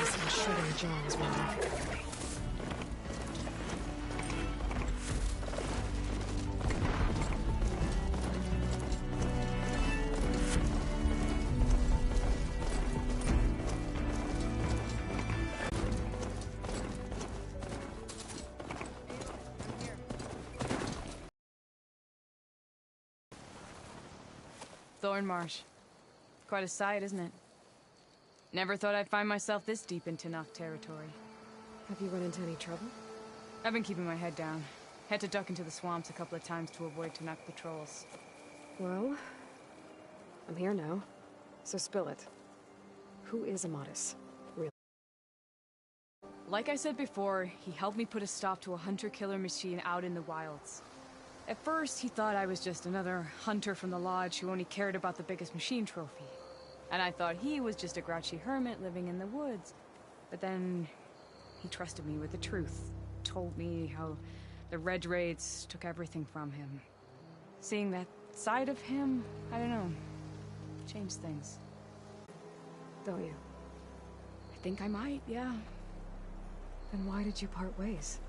Embarrass and shredding jaws were enough for me. Thornmarsh. Quite a sight, isn't it? Never thought I'd find myself this deep into Nock territory. Have you run into any trouble? I've been keeping my head down. Had to duck into the swamps a couple of times to avoid Tanakh patrols. Well, I'm here now, so spill it. Who is Embarrass, really? Like I said before, he helped me put a stop to a hunter-killer machine out in the wilds. At first, he thought I was just another hunter from the lodge who only cared about the biggest machine trophy. And I thought he was just a grouchy hermit living in the woods. But then, he trusted me with the truth. Told me how the Red Raids took everything from him. Seeing that side of him, I don't know, changed things. Don't you? I think I might, yeah. Then why did you part ways?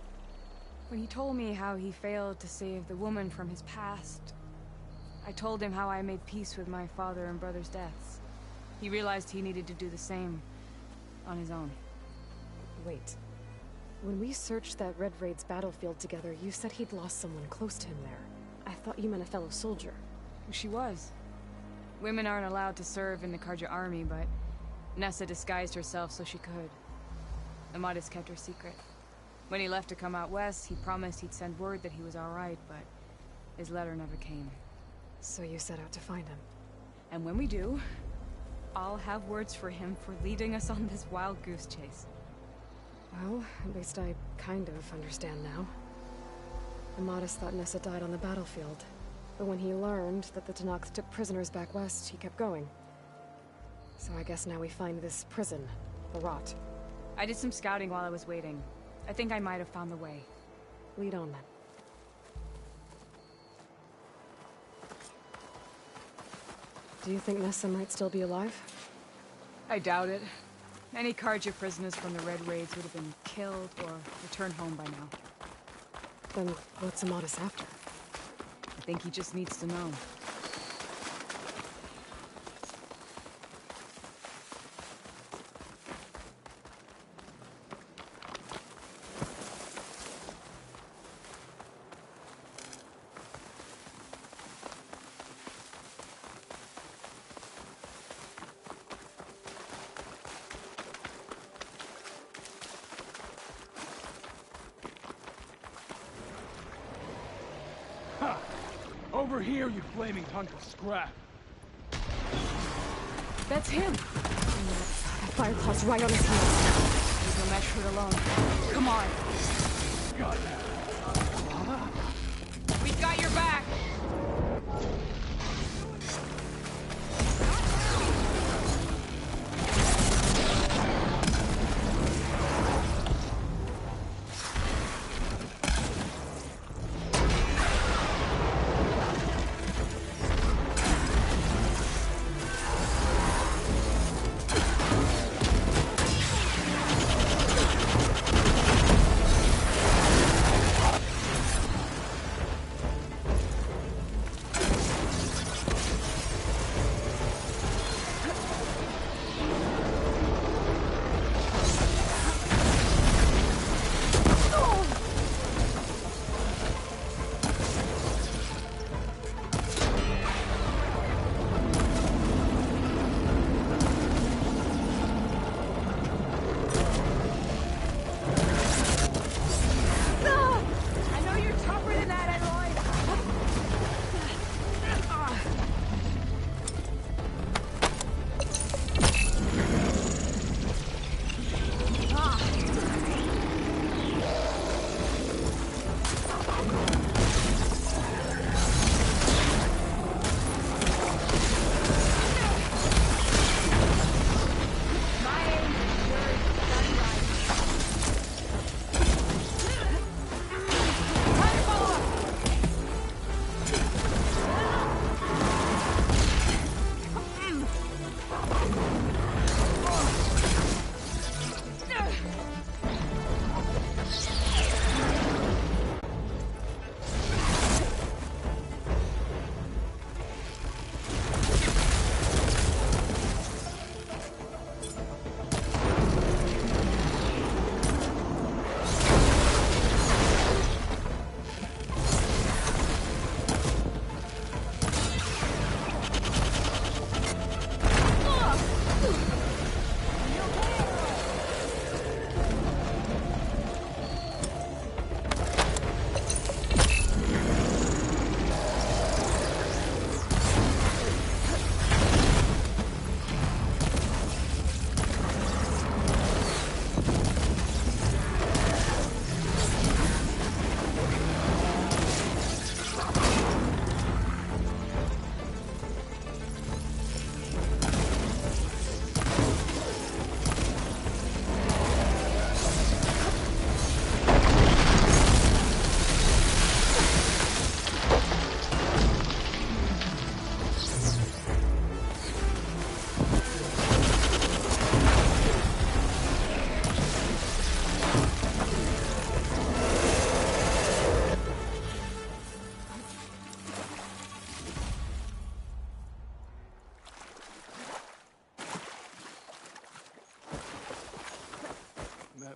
When he told me how he failed to save the woman from his past, I told him how I made peace with my father and brother's deaths. He realized he needed to do the same on his own. Wait. When we searched that Red Raid's battlefield together, you said he'd lost someone close to him there. I thought you meant a fellow soldier. She was. Women aren't allowed to serve in the Karja army, but Nessa disguised herself so she could. Embarrass kept her secret. When he left to come out west, he promised he'd send word that he was alright, but his letter never came. So you set out to find him? And when we do, I'll have words for him for leading us on this wild goose chase. Well, at least I kind of understand now. Embarrass thought Nessa died on the battlefield, but when he learned that the Tanakh took prisoners back west, he kept going. So I guess now we find this prison, the Rot. I did some scouting while I was waiting. I think I might have found the way. Lead on, then. Do you think Nessa might still be alive? I doubt it. Any Karja prisoners from the Red Raids would have been killed or returned home by now. Then what's Embarrass after? I think he just needs to know. Over here, you flaming hunk of scrap. That's him! That Firepaw's right on his heels. Leave the mesh hood alone. Come on! Got that. We've got your back!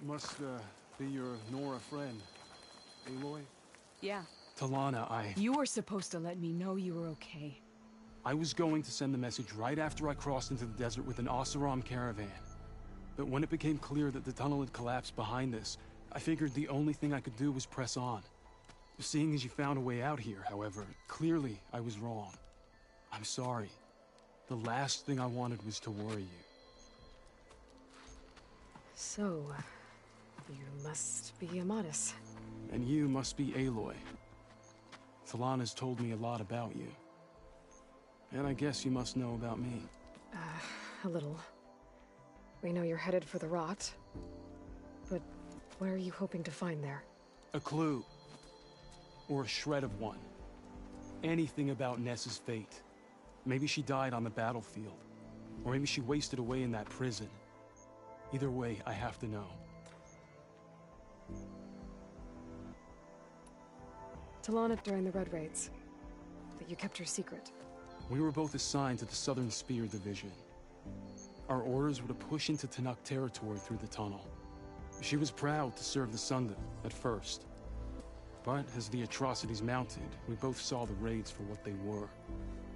That must, be your Nora friend. Aloy? Yeah. Talana, You were supposed to let me know you were okay. I was going to send the message right after I crossed into the desert with an Oseram caravan. But when it became clear that the tunnel had collapsed behind us, I figured the only thing I could do was press on. Seeing as you found a way out here, however, clearly I was wrong. I'm sorry. The last thing I wanted was to worry you. So, you must be Amadis. And you must be Aloy. Talana's told me a lot about you. And I guess you must know about me. A little. We know you're headed for the rot. But what are you hoping to find there? A clue. Or a shred of one. Anything about Ness's fate. Maybe she died on the battlefield. Or maybe she wasted away in that prison. Either way, I have to know. Talana during the Red Raids. That you kept her secret. We were both assigned to the Southern Spear Division. Our orders were to push into Tanakh territory through the tunnel. She was proud to serve the Sunda at first. But as the atrocities mounted, we both saw the raids for what they were.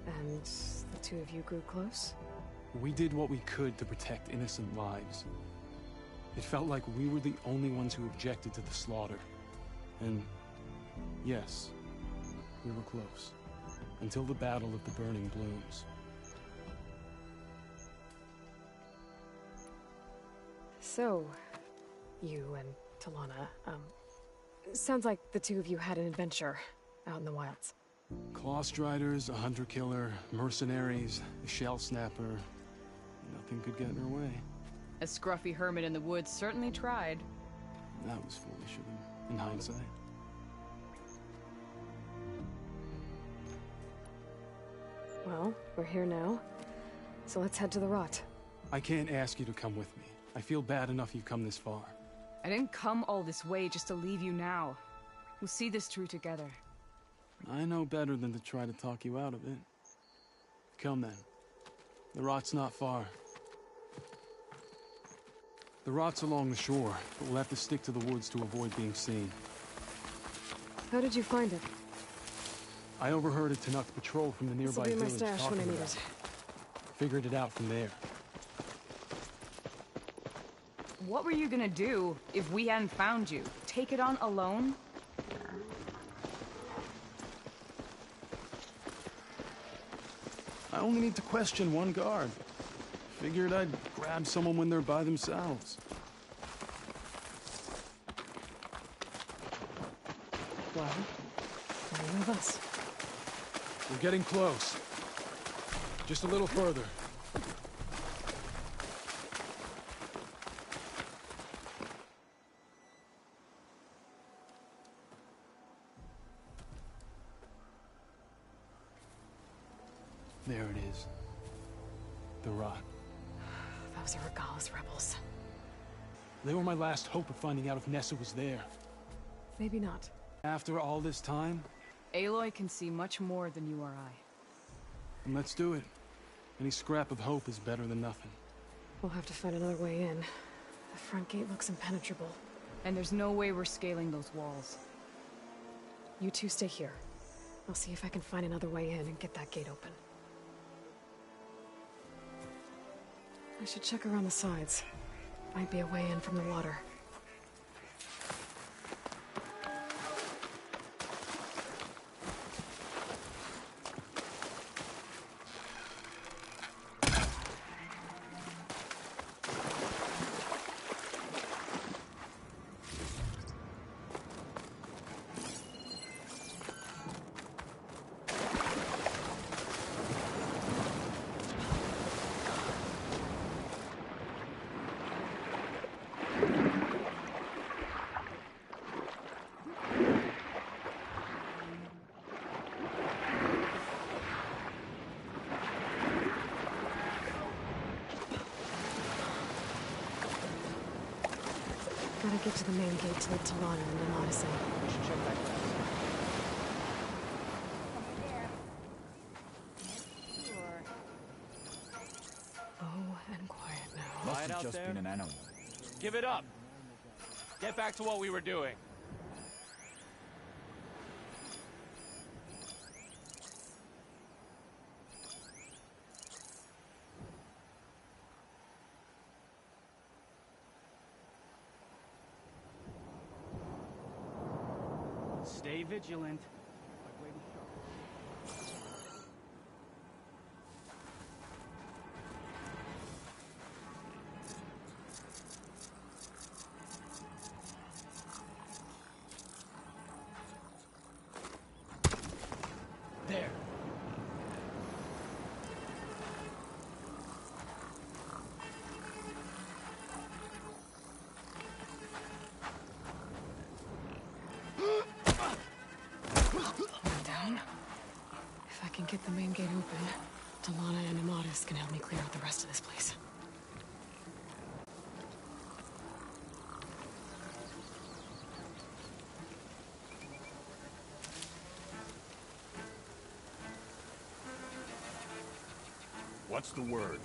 And the two of you grew close? We did what we could to protect innocent lives. It felt like we were the only ones who objected to the slaughter. And yes, we were close. Until the Battle of the Burning Blooms. So, you and Talana, sounds like the two of you had an adventure out in the wilds. Claw Striders, a hunter-killer, mercenaries, a shell snapper. Nothing could get in her way. A scruffy hermit in the woods certainly tried. That was foolish of him, in hindsight. Well, we're here now, so let's head to the rot. I can't ask you to come with me. I feel bad enough you've come this far. I didn't come all this way just to leave you now. We'll see this through together. I know better than to try to talk you out of it. Come then. The rot's not far. The rot's along the shore, but we'll have to stick to the woods to avoid being seen. How did you find it? I overheard a Tanakh patrol from the nearby This'll be my village stash talking when I need about it. Figured it out from there. What were you gonna do if we hadn't found you? Take it on alone? I only need to question one guard. Figured I'd grab someone when they're by themselves. Well, any of us. We're getting close. Just a little further. There it is. The rot. Those are Regala's rebels. They were my last hope of finding out if Nessa was there. Maybe not. After all this time, Aloy can see much more than you or I. then let's do it. Any scrap of hope is better than nothing. We'll have to find another way in. The front gate looks impenetrable. And there's no way we're scaling those walls. You two stay here. I'll see if I can find another way in and get that gate open. I should check around the sides. Might be a way in from the water. Gotta get to the main gate to the Talana and the Odyssey. Oh, and quiet now. Must have just been an animal. Give it up! Get back to what we were doing. Stay vigilant. There. Down. If I can get the main gate open, Delana and Amatis can help me clear out the rest of this place. What's the word?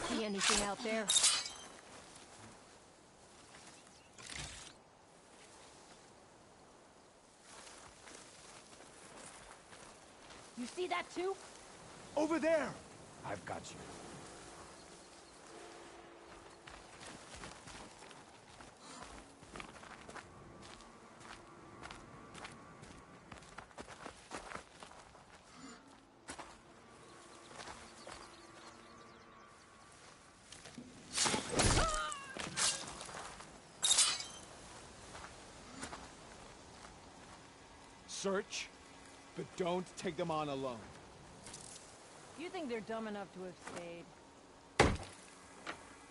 See anything out there? You see that too? Over there! I've got you. Search, but don't take them on alone. You think they're dumb enough to have stayed?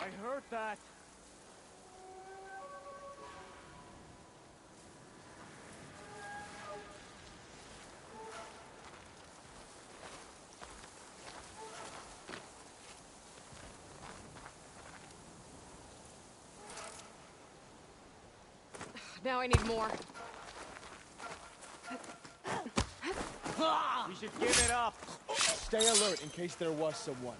I heard that. Now I need more. We should give it up. Stay alert in case there was someone.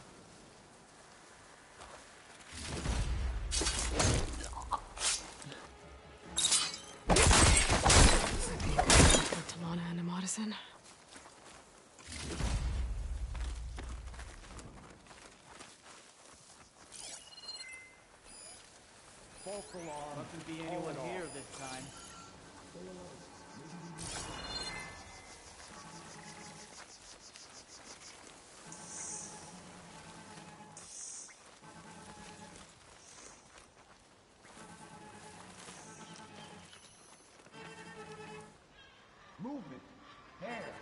Delana and Amadison. False alarm. Mustn't be anyone here this time. Movement. There.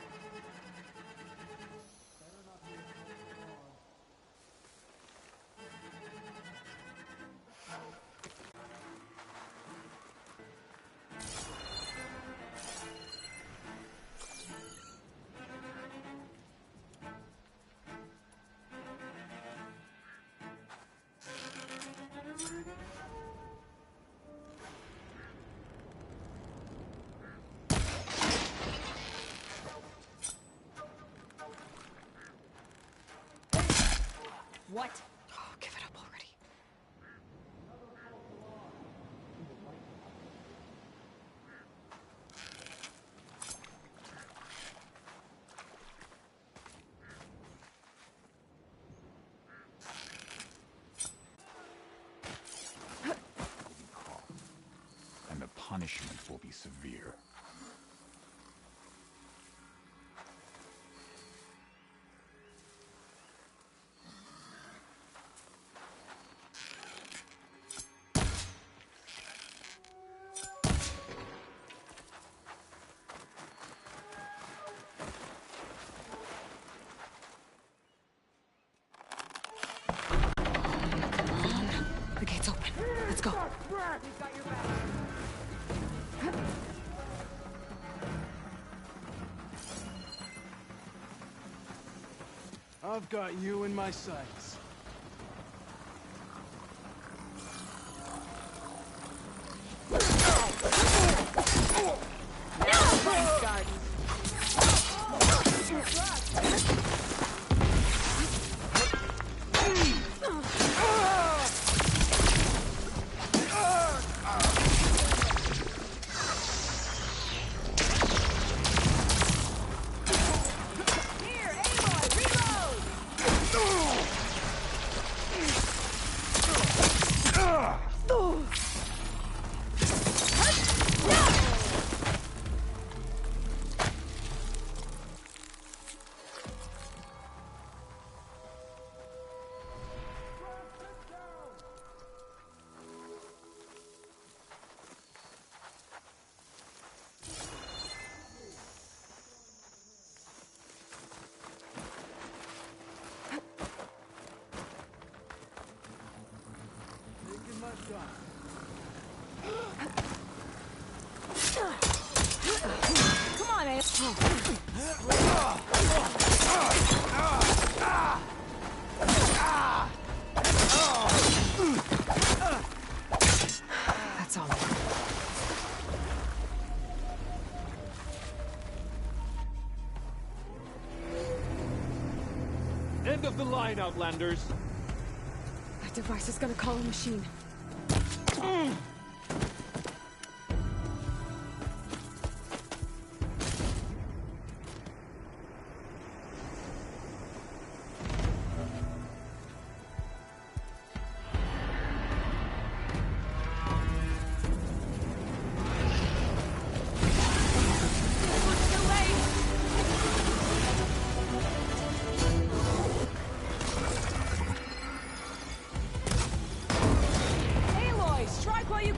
What? Oh, give it up already. And the punishment will be severe. The gate's open. Let's go. I've got you in my sights. Come on, Aloy. That's all. End of the line, Outlanders. That device is gonna call a machine. Aloy, strike while you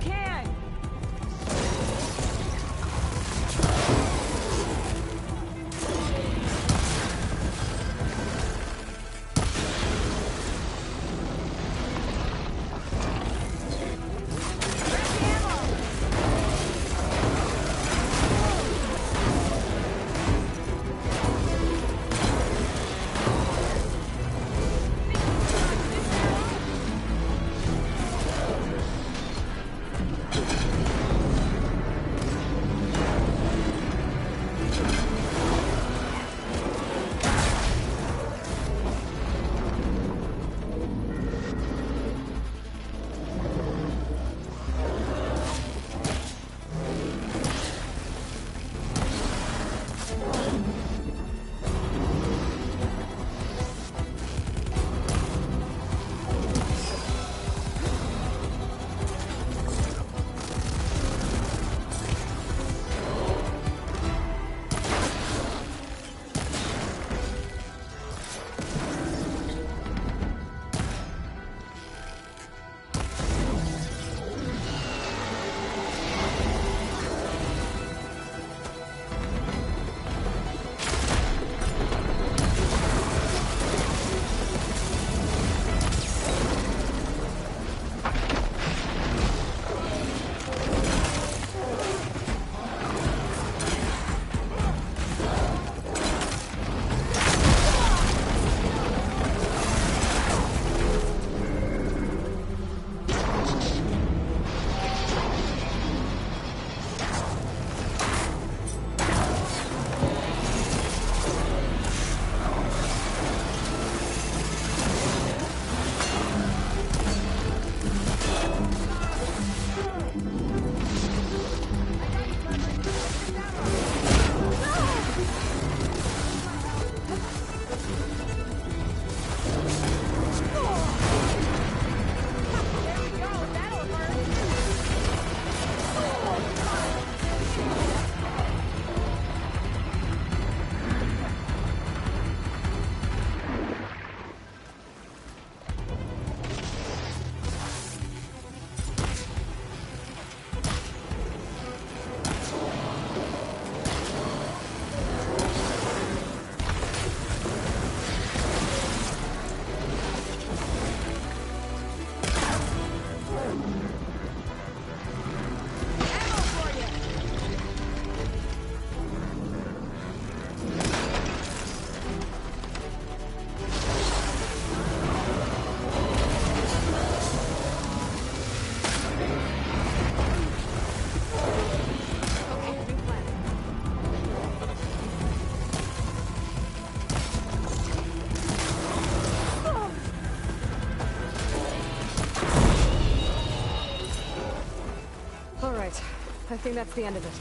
think that's the end of it.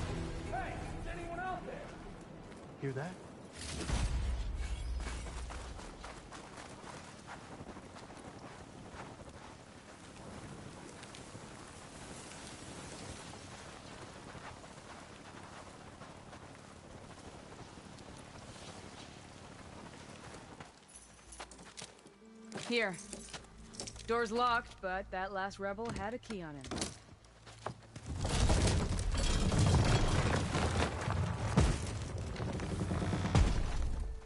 Hey, is anyone out there? Hear that? Here. Door's locked, but that last rebel had a key on him.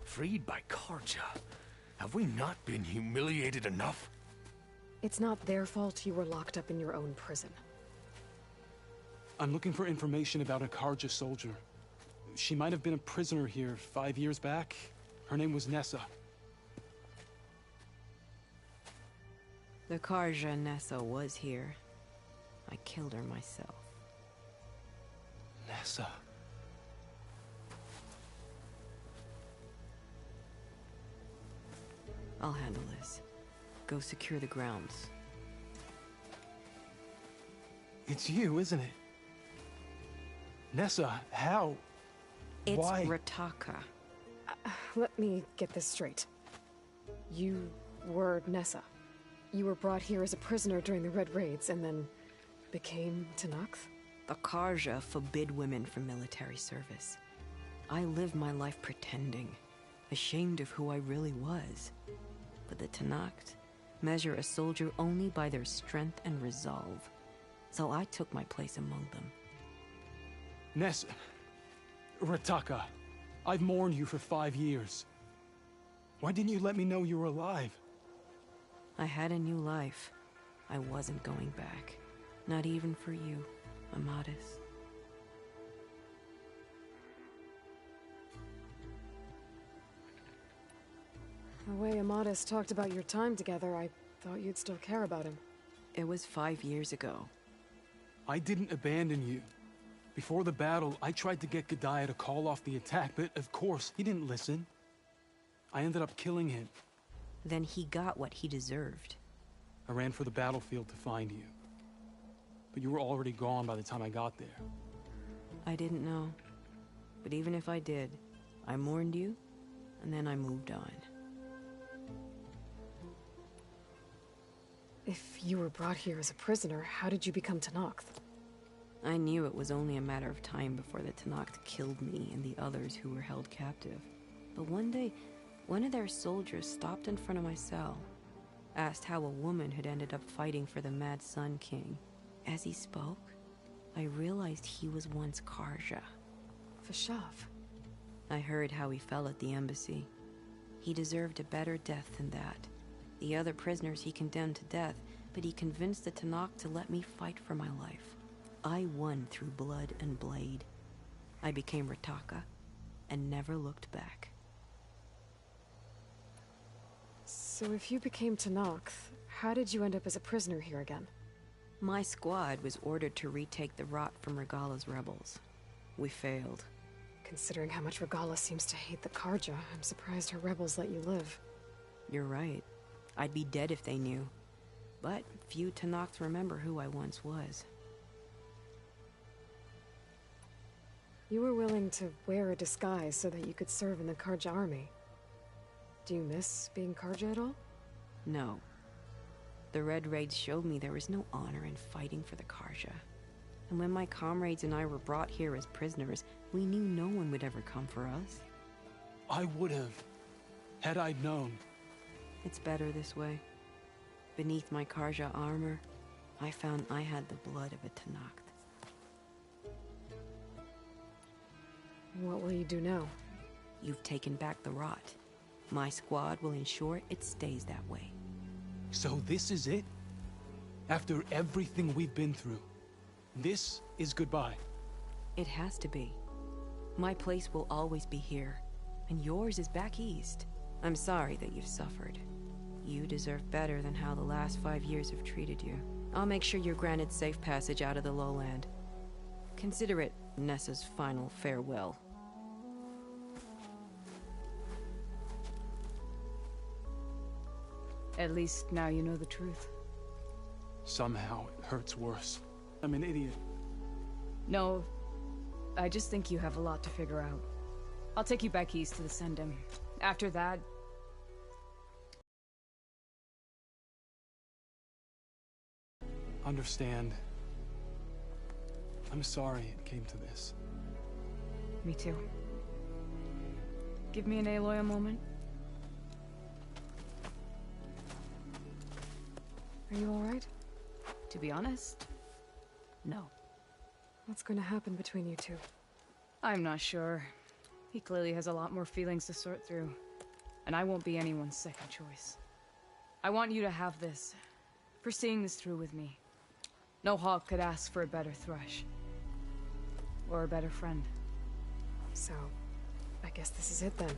Freed by Karja. Have we not been humiliated enough? It's not their fault you were locked up in your own prison. I'm looking for information about a Karja soldier. She might have been a prisoner here 5 years back. Her name was Nessa. The Karja Nessa was here. I killed her myself. Nessa. I'll handle this. Go secure the grounds. It's you, isn't it? Nessa, how? It's Why? Rataka. Let me get this straight. You were Nessa. You were brought here as a prisoner during the Red Raids and then became Tenakth? The Karja forbid women from military service. I lived my life pretending, ashamed of who I really was. But the Tenakth measure a soldier only by their strength and resolve. So I took my place among them. Nessa. Rataka. I've mourned you for 5 years. Why didn't you let me know you were alive? I had a new life. I wasn't going back. Not even for you, Amadis. The way Amadis talked about your time together, I thought you'd still care about him. It was 5 years ago. I didn't abandon you. Before the battle, I tried to get G'daiah to call off the attack, but of course, he didn't listen. I ended up killing him. Then he got what he deserved. I ran for the battlefield to find you. But you were already gone by the time I got there. I didn't know. But even if I did, I mourned you, and then I moved on. If you were brought here as a prisoner, how did you become Tenakth? I knew it was only a matter of time before the Tenakth killed me and the others who were held captive. But one day, one of their soldiers stopped in front of my cell, asked how a woman had ended up fighting for the Mad Sun King. As he spoke, I realized he was once Karja. Vashav. I heard how he fell at the embassy. He deserved a better death than that. The other prisoners he condemned to death, but he convinced the Tenakth to let me fight for my life. I won through blood and blade. I became Rataka, and never looked back. So if you became Tenakth, how did you end up as a prisoner here again? My squad was ordered to retake the Rot from Regala's rebels. We failed. Considering how much Regala seems to hate the Karja, I'm surprised her rebels let you live. You're right. I'd be dead if they knew. But few Tenakth remember who I once was. You were willing to wear a disguise so that you could serve in the Karja army. Do you miss being Karja at all? No. The Red Raids showed me there was no honor in fighting for the Karja. And when my comrades and I were brought here as prisoners, we knew no one would ever come for us. I would have, had I known. It's better this way. Beneath my Karja armor, I found I had the blood of a Tenakth. What will you do now? You've taken back the Rot. My squad will ensure it stays that way. So this is it? After everything we've been through, this is goodbye. It has to be. My place will always be here, and yours is back east. I'm sorry that you've suffered. You deserve better than how the last 5 years have treated you. I'll make sure you're granted safe passage out of the lowland. Consider it Nessa's final farewell. At least now you know the truth. Somehow it hurts worse. I'm an idiot. No, I just think you have a lot to figure out. I'll take you back east to the Sendum. After that... Understand. I'm sorry it came to this. Me too. Give me and Aloy a moment. Are you alright? To be honest, no. What's going to happen between you two? I'm not sure. He clearly has a lot more feelings to sort through, and I won't be anyone's second choice. I want you to have this, for seeing this through with me. No hawk could ask for a better thrush. Or a better friend. So, I guess this is it then.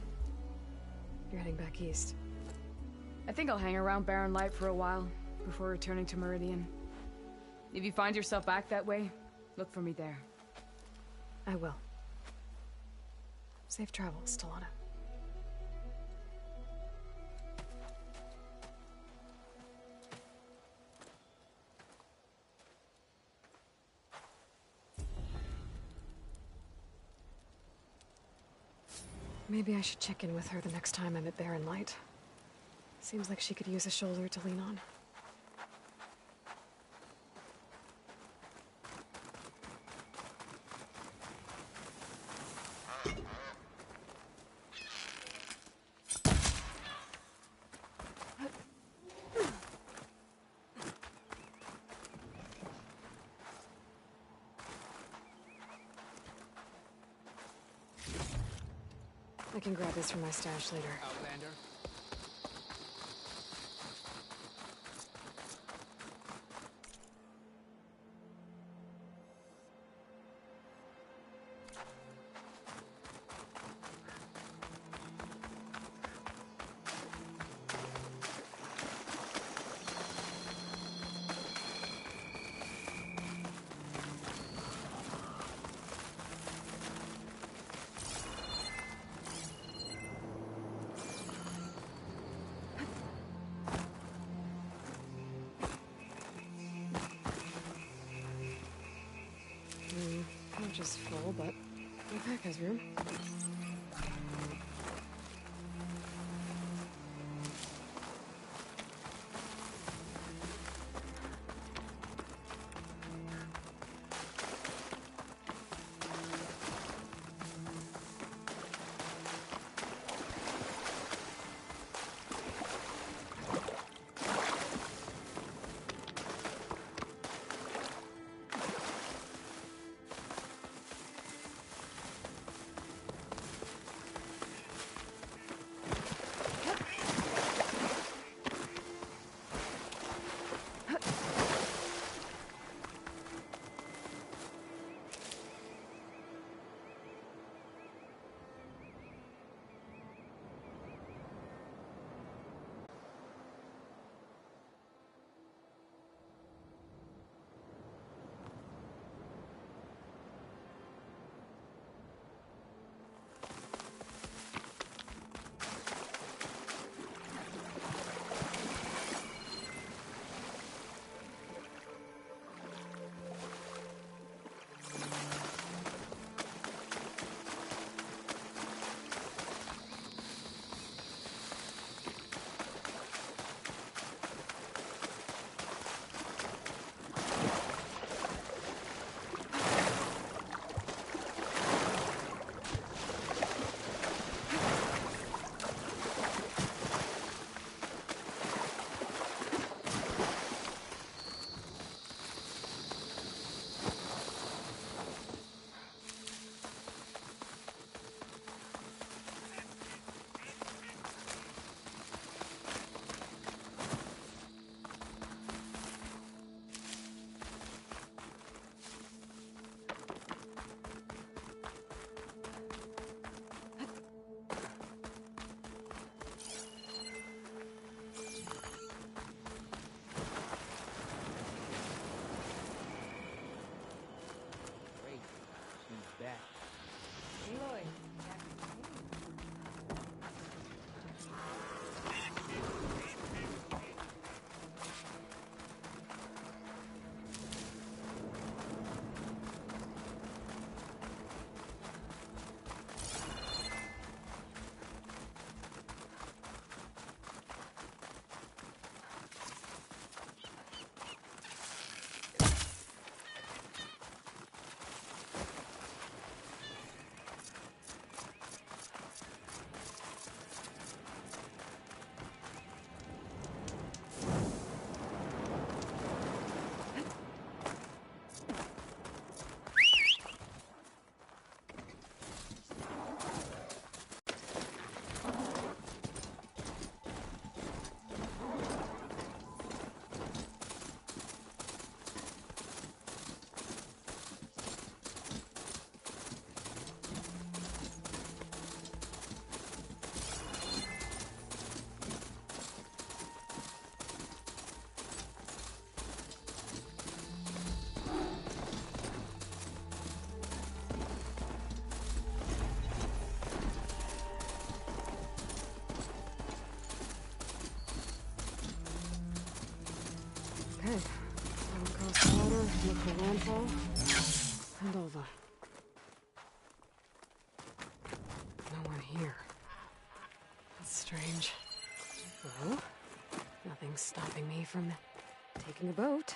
You're heading back east. I think I'll hang around Barren Light for a while, before returning to Meridian. If you find yourself back that way, look for me there. I will. Safe travels, Talana. Maybe I should check in with her the next time I'm at Barren Light. Seems like she could use a shoulder to lean on. I can grab this from my stash later. Outlander. Pouch is full, but my pack has room. Okay. Swim across the water, look for landfall, and Alva. No one here. That's strange. Well, nothing's stopping me from taking a boat.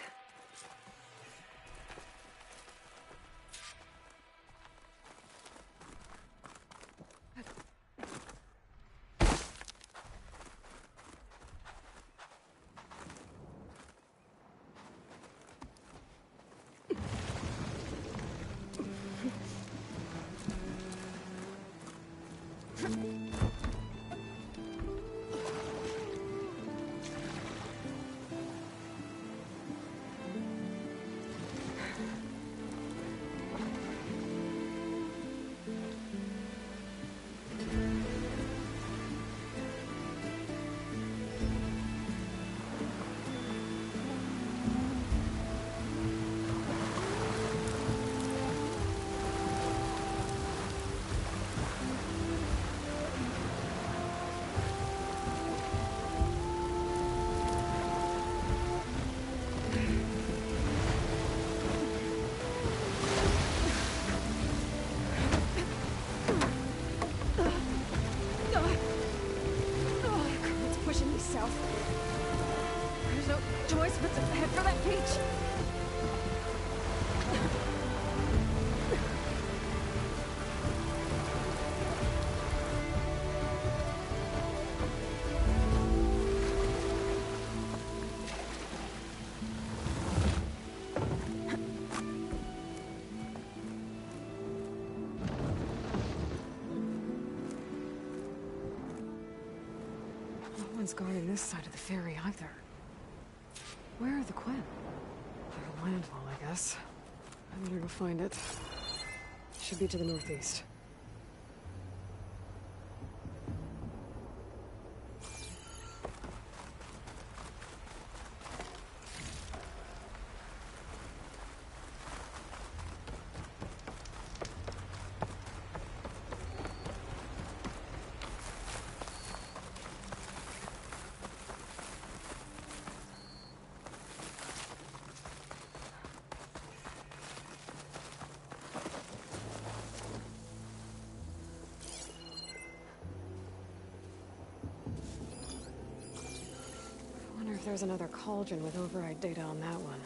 There's no choice but to head for that beach. No one's guarding this side of the ferry either. Where are the Quinn? At a landfall, I guess. I better go find it. Should be to the northeast. There's another cauldron with override data on that one.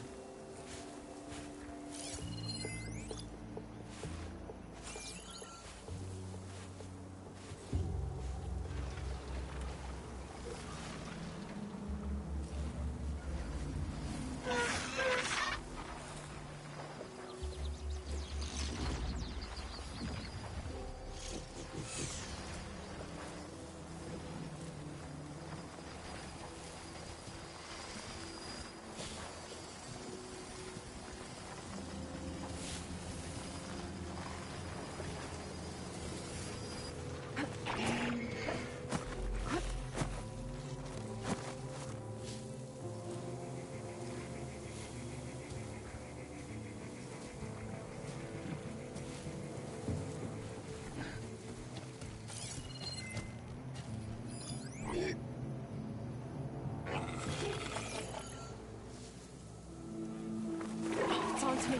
It's on to me.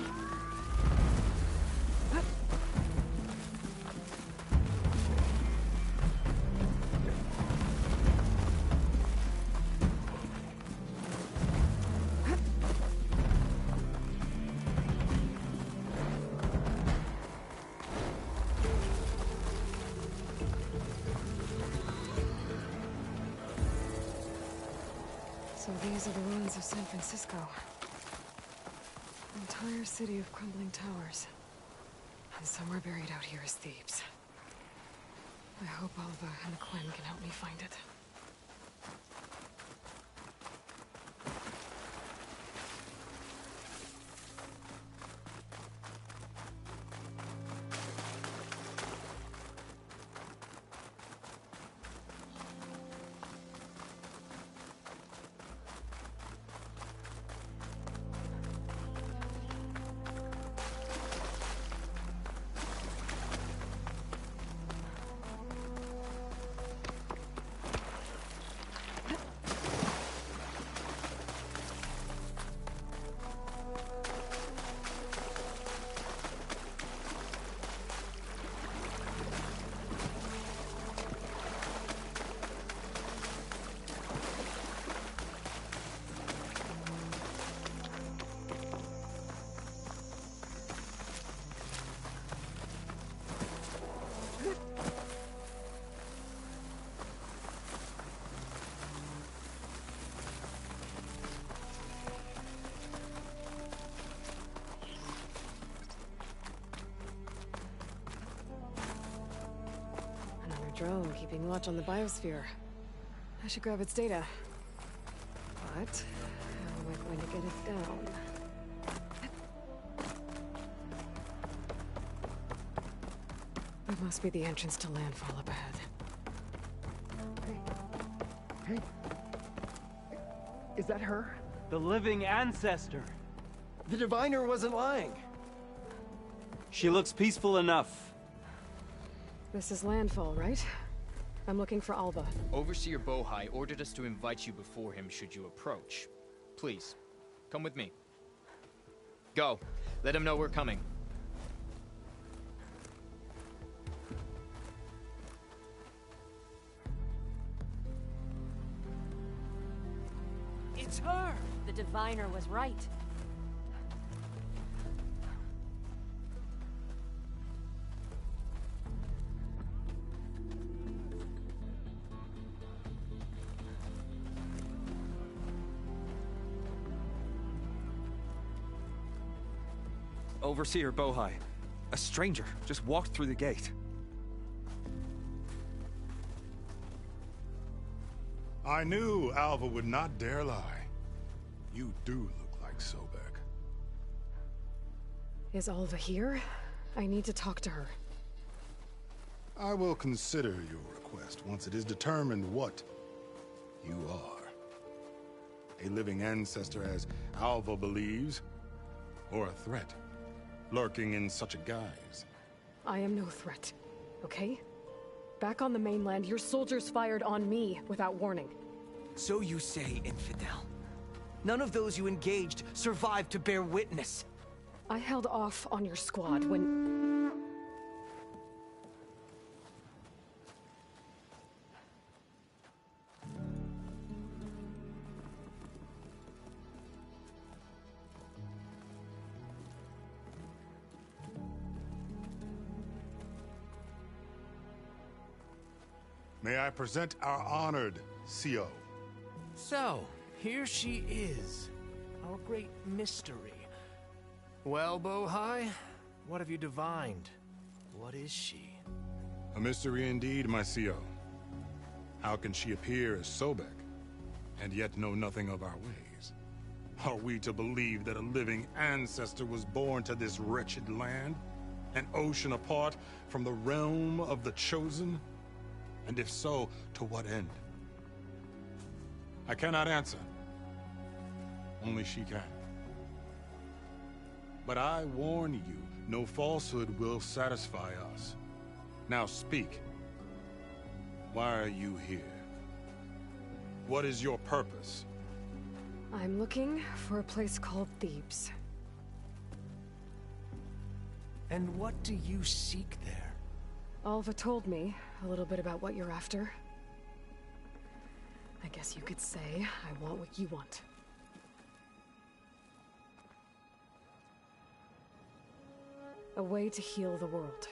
So these are the ruins of San Francisco. An entire city of crumbling towers. And somewhere buried out here is Thebes. I hope Alva and Quinn can help me find it. drone keeping watch on the biosphere. I should grab its data. But how am I going to get it down? That must be the entrance to landfall up ahead. Hey. Is that her? The living ancestor. The diviner wasn't lying. She looks peaceful enough. This is landfall, right? I'm looking for Alva. Overseer Bohai ordered us to invite you before him should you approach. Please, come with me. Go. Let him know we're coming. It's her! The diviner was right. Overseer Bohai. A stranger just walked through the gate. I knew Alva would not dare lie. You do look like Sobek. Is Alva here? I need to talk to her. I will consider your request once it is determined what you are. A living ancestor, as Alva believes, or a threat, lurking in such a guise. I am no threat, okay? Back on the mainland, your soldiers fired on me without warning. So you say, infidel. None of those you engaged survived to bear witness. I held off on your squad when... May I present our honored CO. So, here she is. Our great mystery. Well, Bohai, what have you divined? What is she? A mystery indeed, my CO. How can she appear as Sobek, and yet know nothing of our ways? Are we to believe that a living ancestor was born to this wretched land? An ocean apart from the realm of the Chosen? And if so, to what end? I cannot answer. Only she can. But I warn you, no falsehood will satisfy us. Now speak. Why are you here? What is your purpose? I'm looking for a place called Thebes. And what do you seek there? Alva told me a little bit about what you're after. I guess you could say I want what you want. A way to heal the world.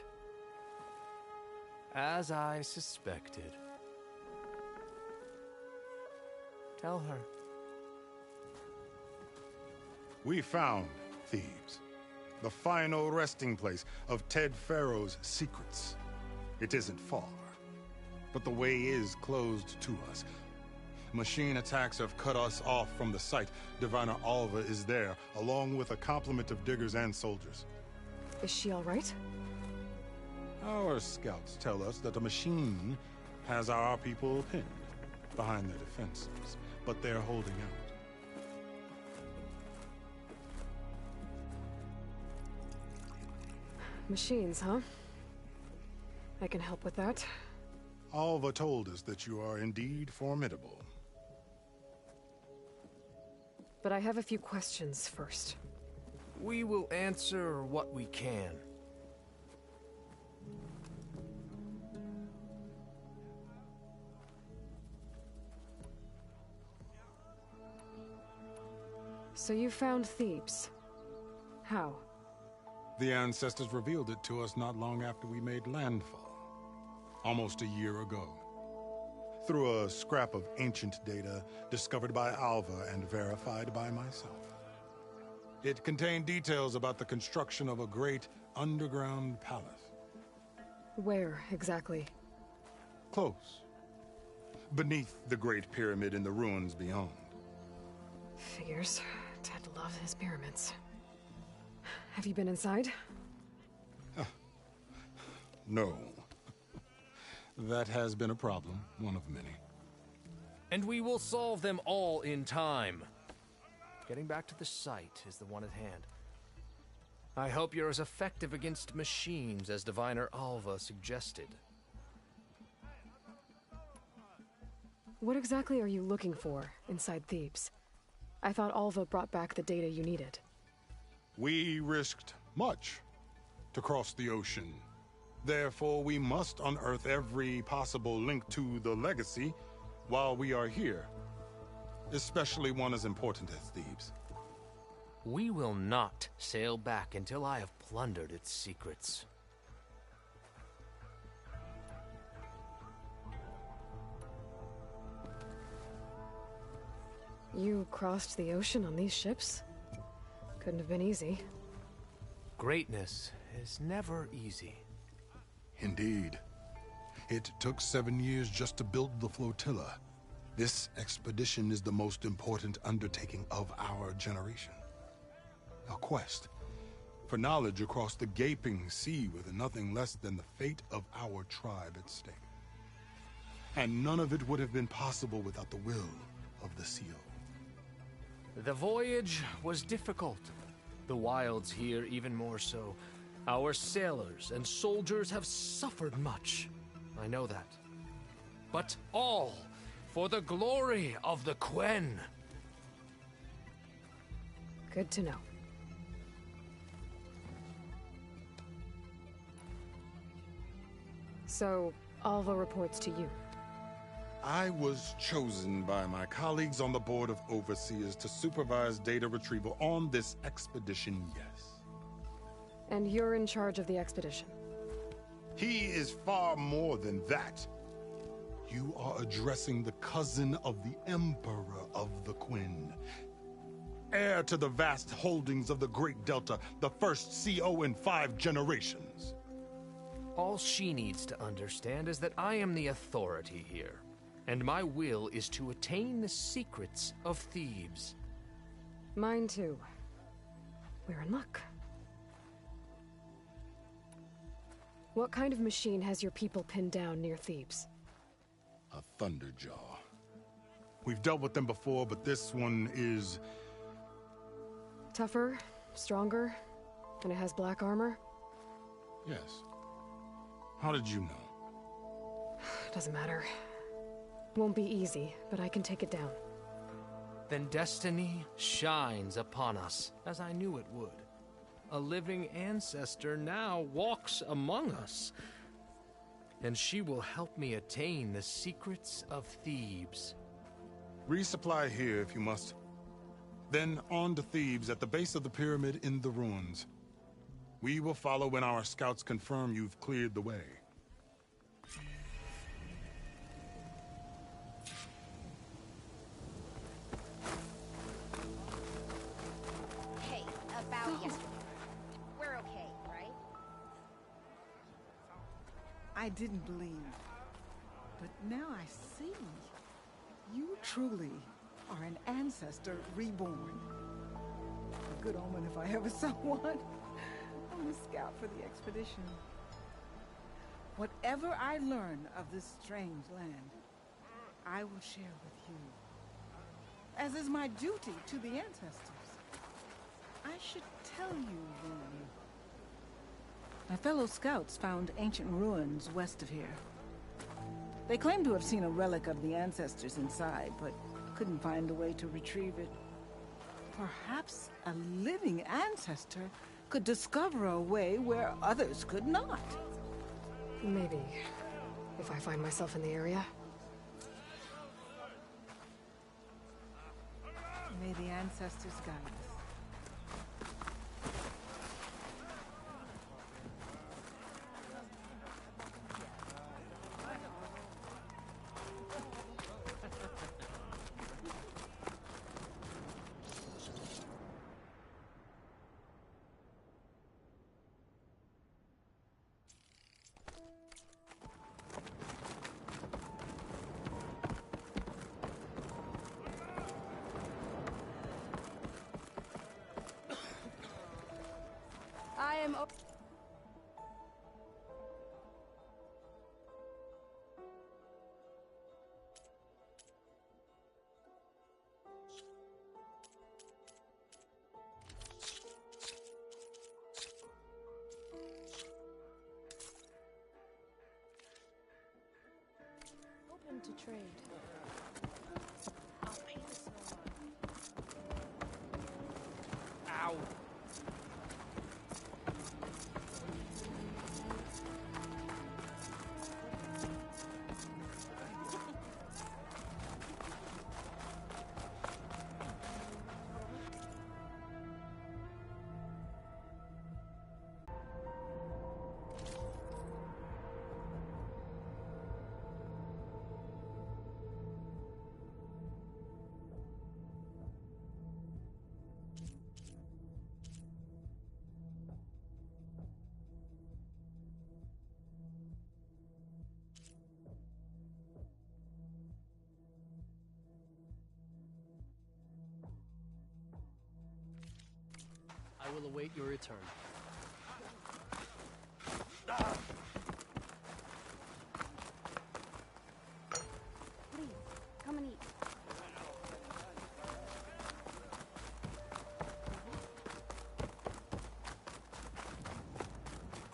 As I suspected. Tell her. We found Thebes, the final resting place of Ted Pharaoh's secrets. It isn't far, but the way is closed to us. Machine attacks have cut us off from the site. Diviner Alva is there, along with a complement of diggers and soldiers. Is she all right? Our scouts tell us that the machine has our people pinned behind their defenses, but they're holding out. Machines, huh? I can help with that. Alva told us that you are indeed formidable. But I have a few questions first. We will answer what we can. So you found Thebes. How? The ancestors revealed it to us not long after we made landfall. Almost a year ago. Through a scrap of ancient data discovered by Alva and verified by myself. It contained details about the construction of a great underground palace. Where, exactly? Close. Beneath the Great Pyramid in the ruins beyond. Figures. Ted loves his pyramids. Have you been inside? No. That has been a problem, one of many. And we will solve them all in time. Getting back to the site is the one at hand. I hope you're as effective against machines as Diviner Alva suggested. What exactly are you looking for inside Thebes? I thought Alva brought back the data you needed. We risked much to cross the ocean. Therefore, we must unearth every possible link to the legacy while we are here. Especially one as important as Thebes. We will not sail back until I have plundered its secrets. You crossed the ocean on these ships? Couldn't have been easy. Greatness is never easy. Indeed. It took 7 years just to build the flotilla. This expedition is the most important undertaking of our generation. A quest for knowledge across the gaping sea with nothing less than the fate of our tribe at stake. And none of it would have been possible without the will of the CO. The voyage was difficult. The wilds here even more so. Our sailors and soldiers have suffered much. I know that. But all for the glory of the Quen. Good to know. So, Alva reports to you. I was chosen by my colleagues on the Board of Overseers to supervise data retrieval on this expedition, yes. And you're in charge of the expedition? He is far more than that. You are addressing the cousin of the Emperor of the Quen. Heir to the vast holdings of the Great Delta, the first CO in 5 generations. All she needs to understand is that I am the authority here. And my will is to attain the secrets of Thebes. Mine too. We're in luck. What kind of machine has your people pinned down near Thebes? A Thunderjaw. We've dealt with them before, but this one is... Tougher, stronger, and it has black armor? Yes. How did you know? Doesn't matter. Won't be easy, but I can take it down. Then destiny shines upon us, as I knew it would. A living ancestor now walks among us. And she will help me attain the secrets of Thebes. Resupply here if you must. Then on to Thebes at the base of the pyramid in the ruins. We will follow when our scouts confirm you've cleared the way. Hey, about yesterday. We're okay, right? I didn't believe, but now I see. You truly are an ancestor reborn. A good omen if I ever saw one. I'm a scout for the expedition. Whatever I learn of this strange land, I will share with you. As is my duty to the ancestors. I should tell you then. My fellow scouts found ancient ruins west of here. They claim to have seen a relic of the ancestors inside, but couldn't find a way to retrieve it. Perhaps a living ancestor could discover a way where others could not. Maybe. If I find myself in the area. May the ancestors guide us. I'm open to trade. I'll pay this Ow! I will await your return. Please, come and eat.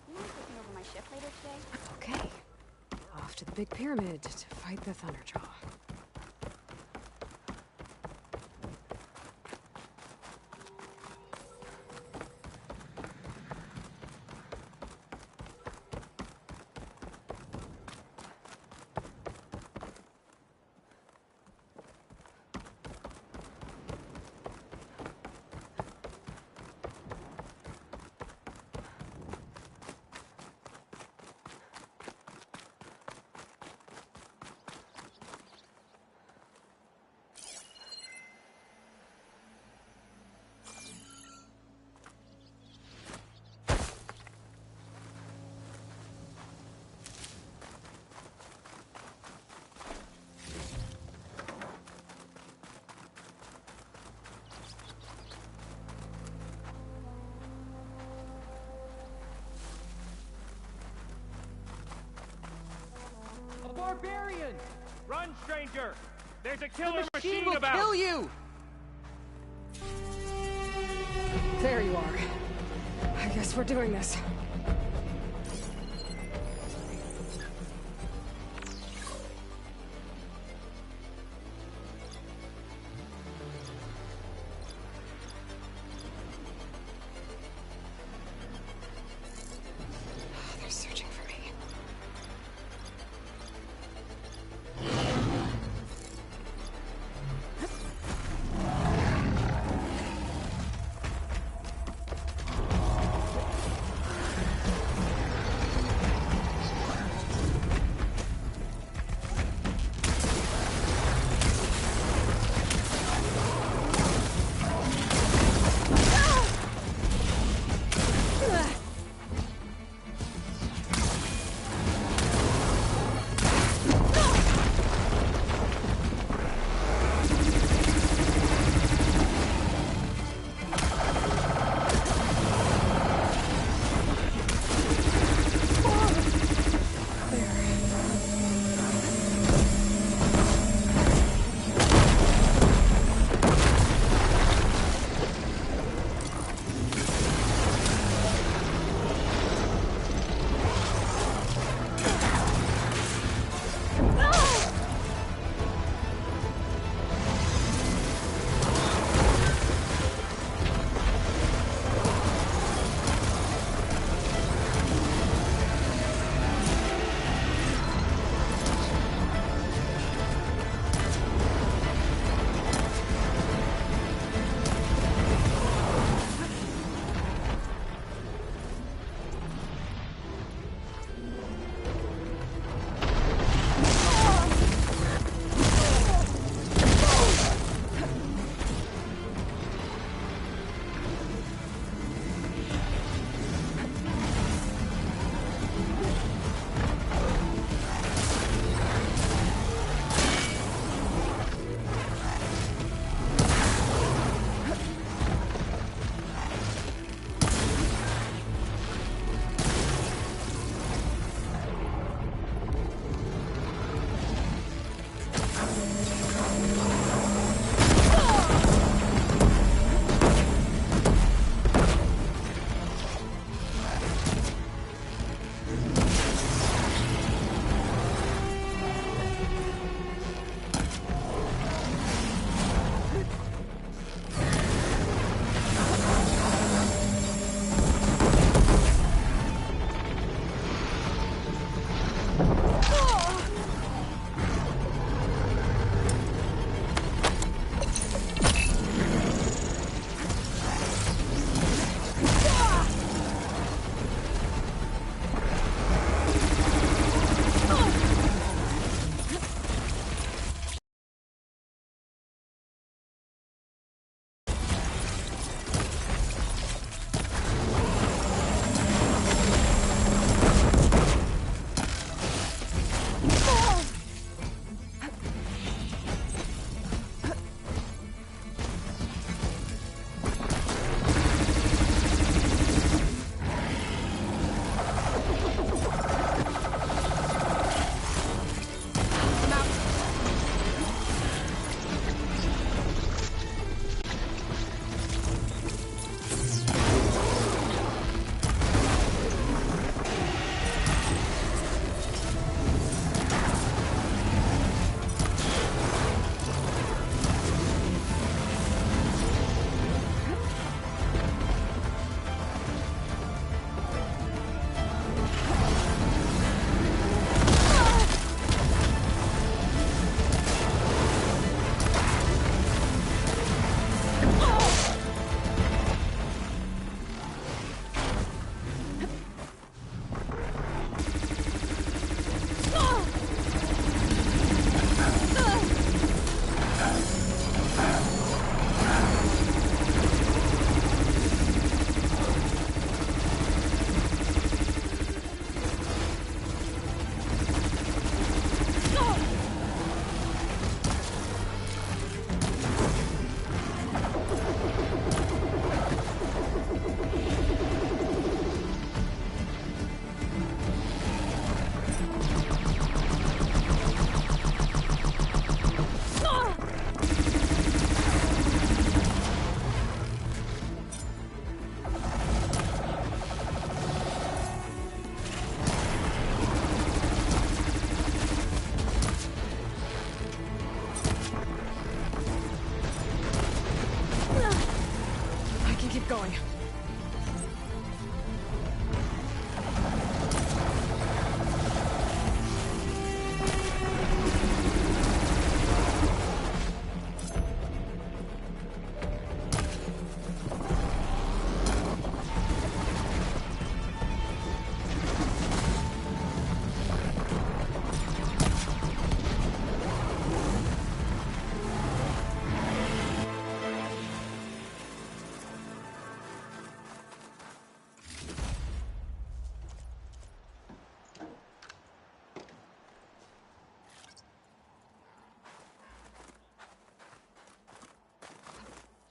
You mind looking over my shift later today? Okay. Off to the big pyramid to fight the Thunderjaw. A barbarian! Run, stranger! There's a killer The machine will about! kill you! There you are. I guess we're doing this. They're searching for me. keep going.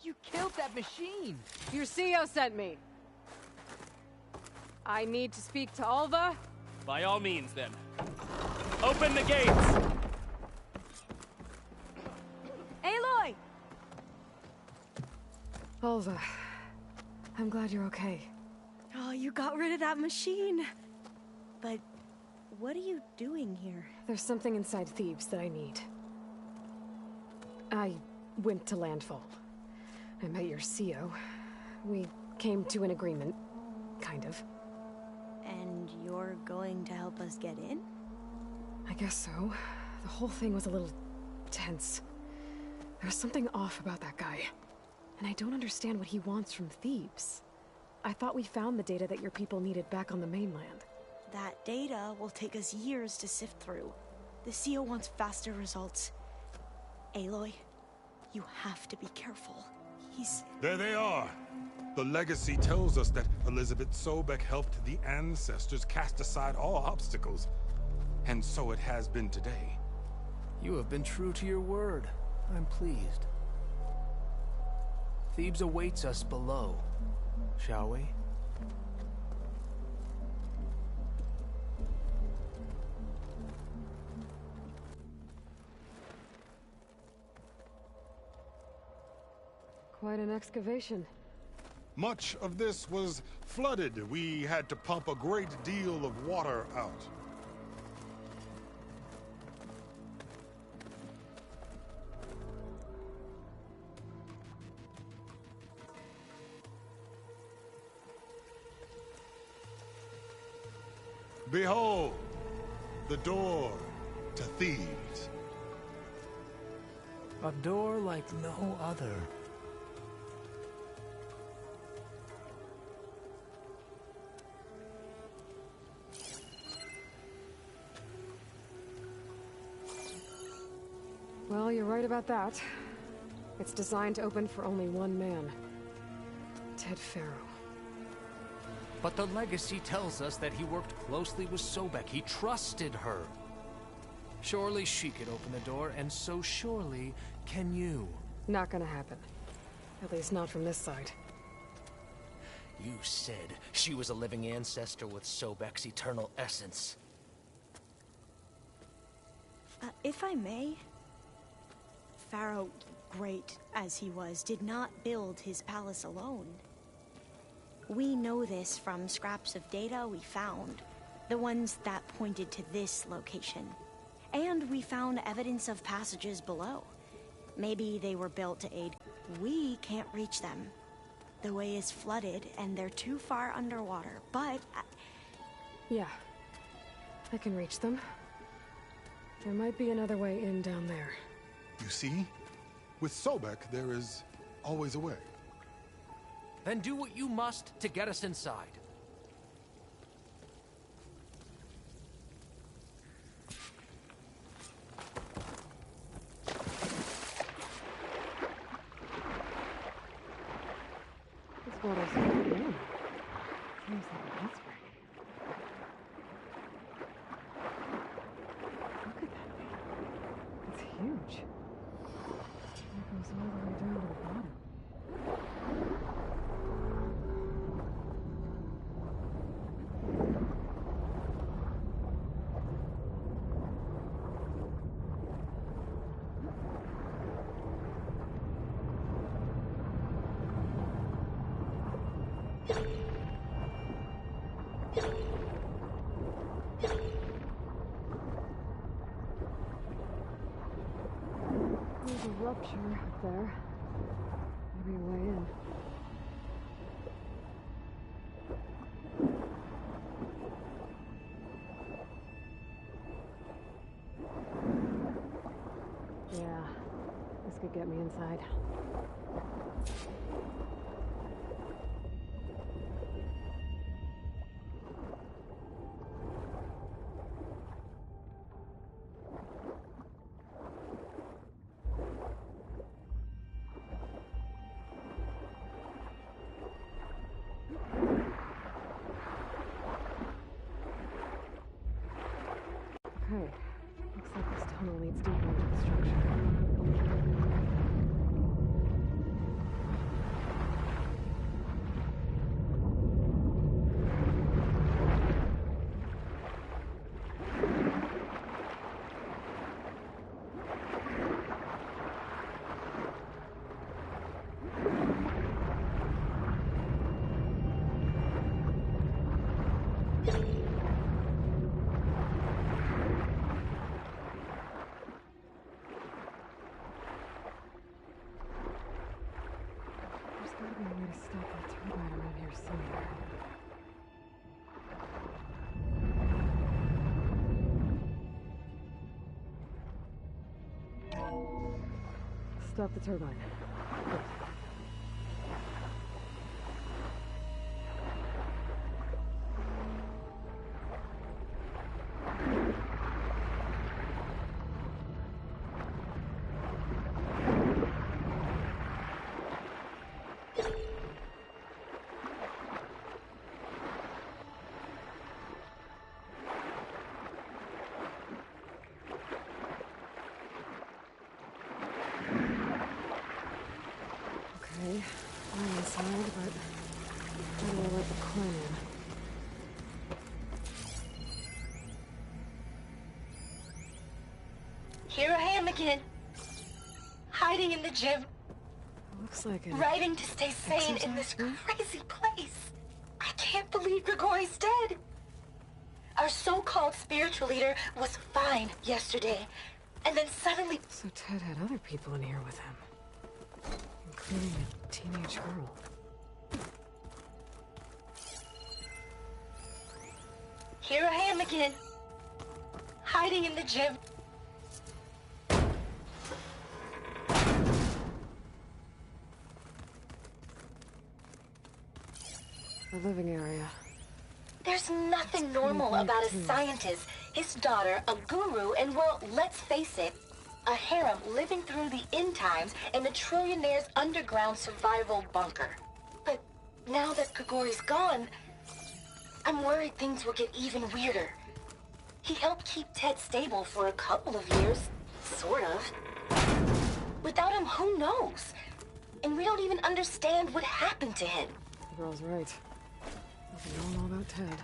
You killed that machine! Your CEO sent me. I need to speak to Alva. By all means, then. Open the gates! Aloy! Alva, I'm glad you're okay. Oh, you got rid of that machine. But what are you doing here? There's something inside Thebes that I need. I went to landfall. I met your CEO. We came to an agreement, kind of. And you're going to help us get in? I guess so. The whole thing was a little tense. There was something off about that guy. And I don't understand what he wants from Thebes. I thought we found the data that your people needed back on the mainland. That data will take us years to sift through. The CEO wants faster results. Aloy, you have to be careful. There they are! The legacy tells us that Elizabeth Sobek helped the ancestors cast aside all obstacles. And so it has been today. You have been true to your word. I'm pleased. Thebes awaits us below, shall we? Quite an excavation. Much of this was flooded. We had to pump a great deal of water out. Behold, the door to Thebes. A door like no other. Well, you're right about that. It's designed to open for only one man. Ted Faro. But the legacy tells us that he worked closely with Sobek. He trusted her. Surely she could open the door, and so surely can you. Not gonna happen. At least not from this side. You said she was a living ancestor with Sobek's eternal essence. If I may, Pharaoh, great as he was, did not build his palace alone. We know this from scraps of data we found, the ones that pointed to this location. And we found evidence of passages below. Maybe they were built to aid. We can't reach them. The way is flooded, and they're too far underwater, but... Yeah. I can reach them. There might be another way in down there. You see? With Sobek, there is always a way. Then do what you must to get us inside. This water's pretty warm. Seems like a hot spring. Look at that thing. It's huge. It goes all the way down to the bottom. There's a rupture up there. Maybe a way in. get me inside. Okay, looks like this tunnel leads deeper into the structure. There's gotta be a way to stop that turbine around here somewhere. Stop the turbine. Good. Okay, I'm inside, but how do I let the Quinn in? Here I am again. Hiding in the gym. Looks like it. Writing to stay sane in this crazy place. I can't believe Grigori's dead. Our so-called spiritual leader was fine yesterday. And then suddenly... So Ted had other people in here with him. Including a teenage girl. Here I am again. Hiding in the gym. The living area. There's nothing normal about a scientist, his daughter, a guru, and well, let's face it, a harem living through the end times in a trillionaire's underground survival bunker. But now that Grigori's gone, I'm worried things will get even weirder. He helped keep Ted stable for a couple of years, sort of. Without him, who knows? And we don't even understand what happened to him. The girl's right. Nothing known about Ted.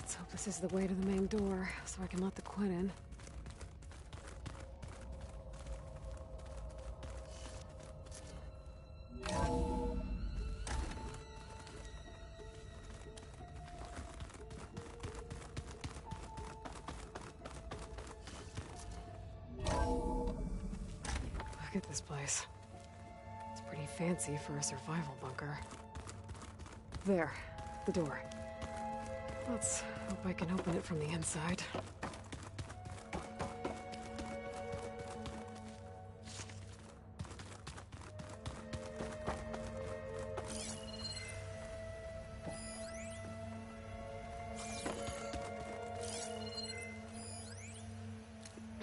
Let's hope this is the way to the main door, so I can let the Quinn in. Look at this place. It's pretty fancy for a survival bunker. There, the door. Let's hope I can open it from the inside.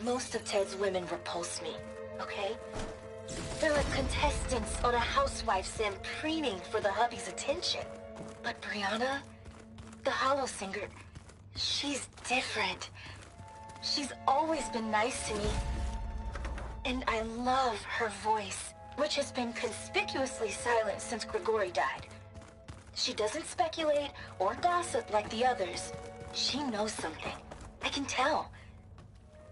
Most of Ted's women repulse me, okay? They're like contestants on a housewife sim preening for the hubby's attention. But Brianna, the Hollow Singer, she's different. She's always been nice to me. And I love her voice, which has been conspicuously silent since Grigori died. She doesn't speculate or gossip like the others. She knows something. I can tell.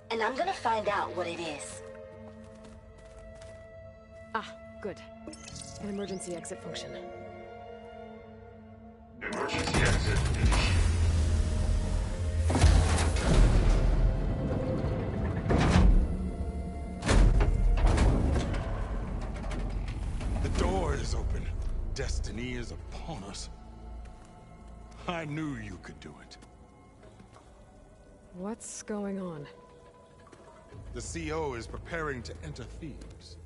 And I'm gonna find out what it is. Ah, good. An emergency exit function. Emergency exit initiated. The door is open. Destiny is upon us. I knew you could do it. What's going on? The CO is preparing to enter Thebes.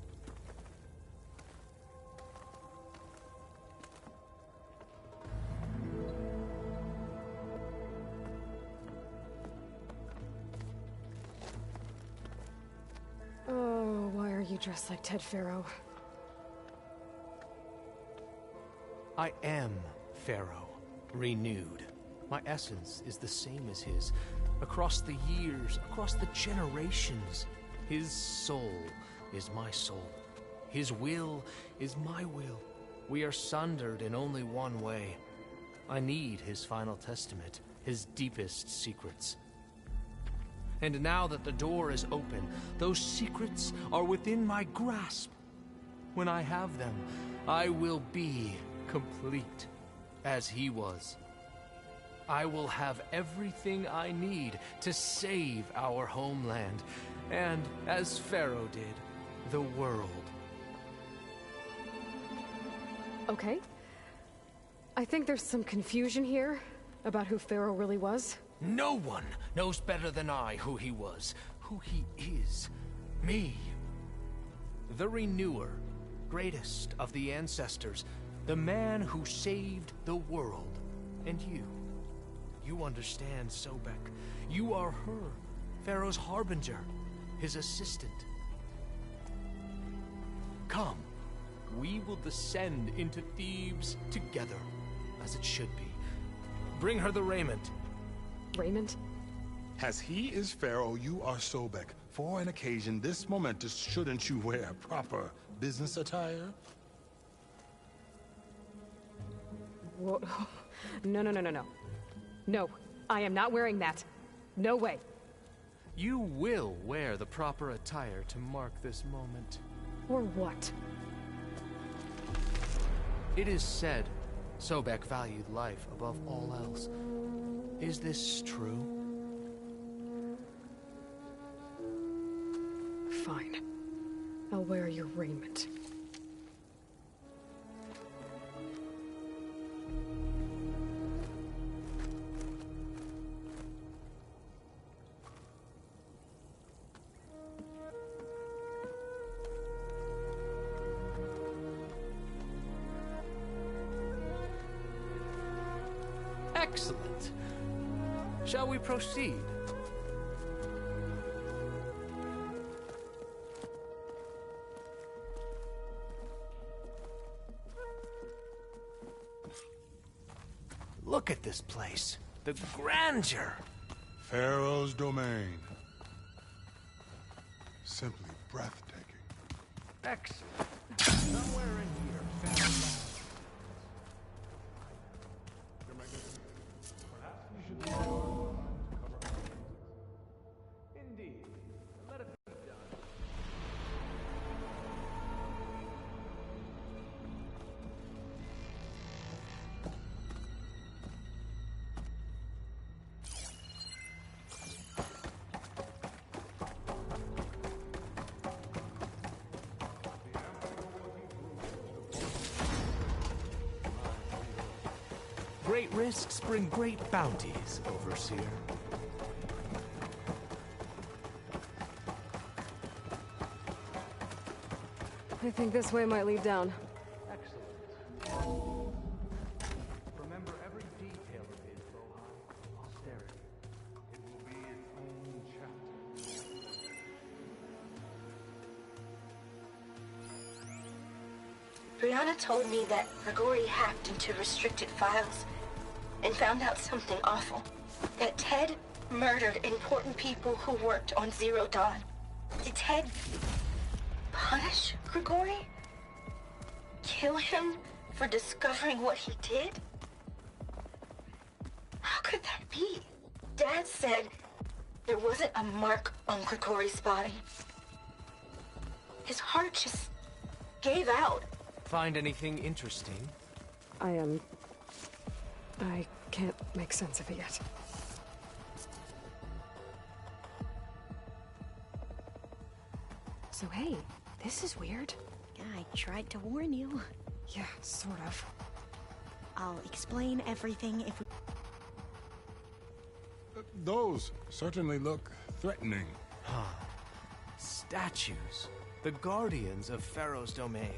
Oh, why are you dressed like Ted Pharaoh? I am Pharaoh, renewed. My essence is the same as his. Across the years, across the generations, his soul is my soul. His will is my will. We are sundered in only one way. I need his final testament, his deepest secrets. And now that the door is open, those secrets are within my grasp. When I have them, I will be complete, as he was. I will have everything I need to save our homeland, and, as Pharaoh did, the world. Okay. I think there's some confusion here about who Pharaoh really was. No one knows better than I who he was, who he is. Me. The Renewer, greatest of the ancestors, the man who saved the world. And you. You understand, Sobek. You are her, Pharaoh's harbinger, his assistant. Come, we will descend into Thebes together, as it should be. Bring her the raiment. Raiment? As he is Pharaoh, you are Sobek. For an occasion this momentous, shouldn't you wear proper business attire? Whoa. No, no, no, no, no. No, I am not wearing that. No way. You will wear the proper attire to mark this moment. Or what? It is said Sobek valued life above all else. Is this true? Fine. I'll wear your raiment. Excellent. Shall we proceed? Look at this place. The grandeur. Pharaoh's domain. Simply breathtaking. Excellent. Somewhere in here, Pharaoh. Perhaps we should cover Indeed. Let it be done. Great risks bring great bounties, Overseer. I think this way might lead down. Excellent. Remember every detail of his, Bohai. Austerity. It will be its own chapter. Brianna told me that Grigori hacked into restricted files and found out something awful. That Ted murdered important people who worked on Zero Dawn. Did Ted punish Grigori? Kill him for discovering what he did? How could that be? Dad said there wasn't a mark on Grigori's body. His heart just gave out. Find anything interesting? I can't make sense of it yet. So hey, this is weird. I tried to warn you. Yeah, sort of. I'll explain everything if we... Those certainly look threatening. Statues. The guardians of Pharaoh's domain.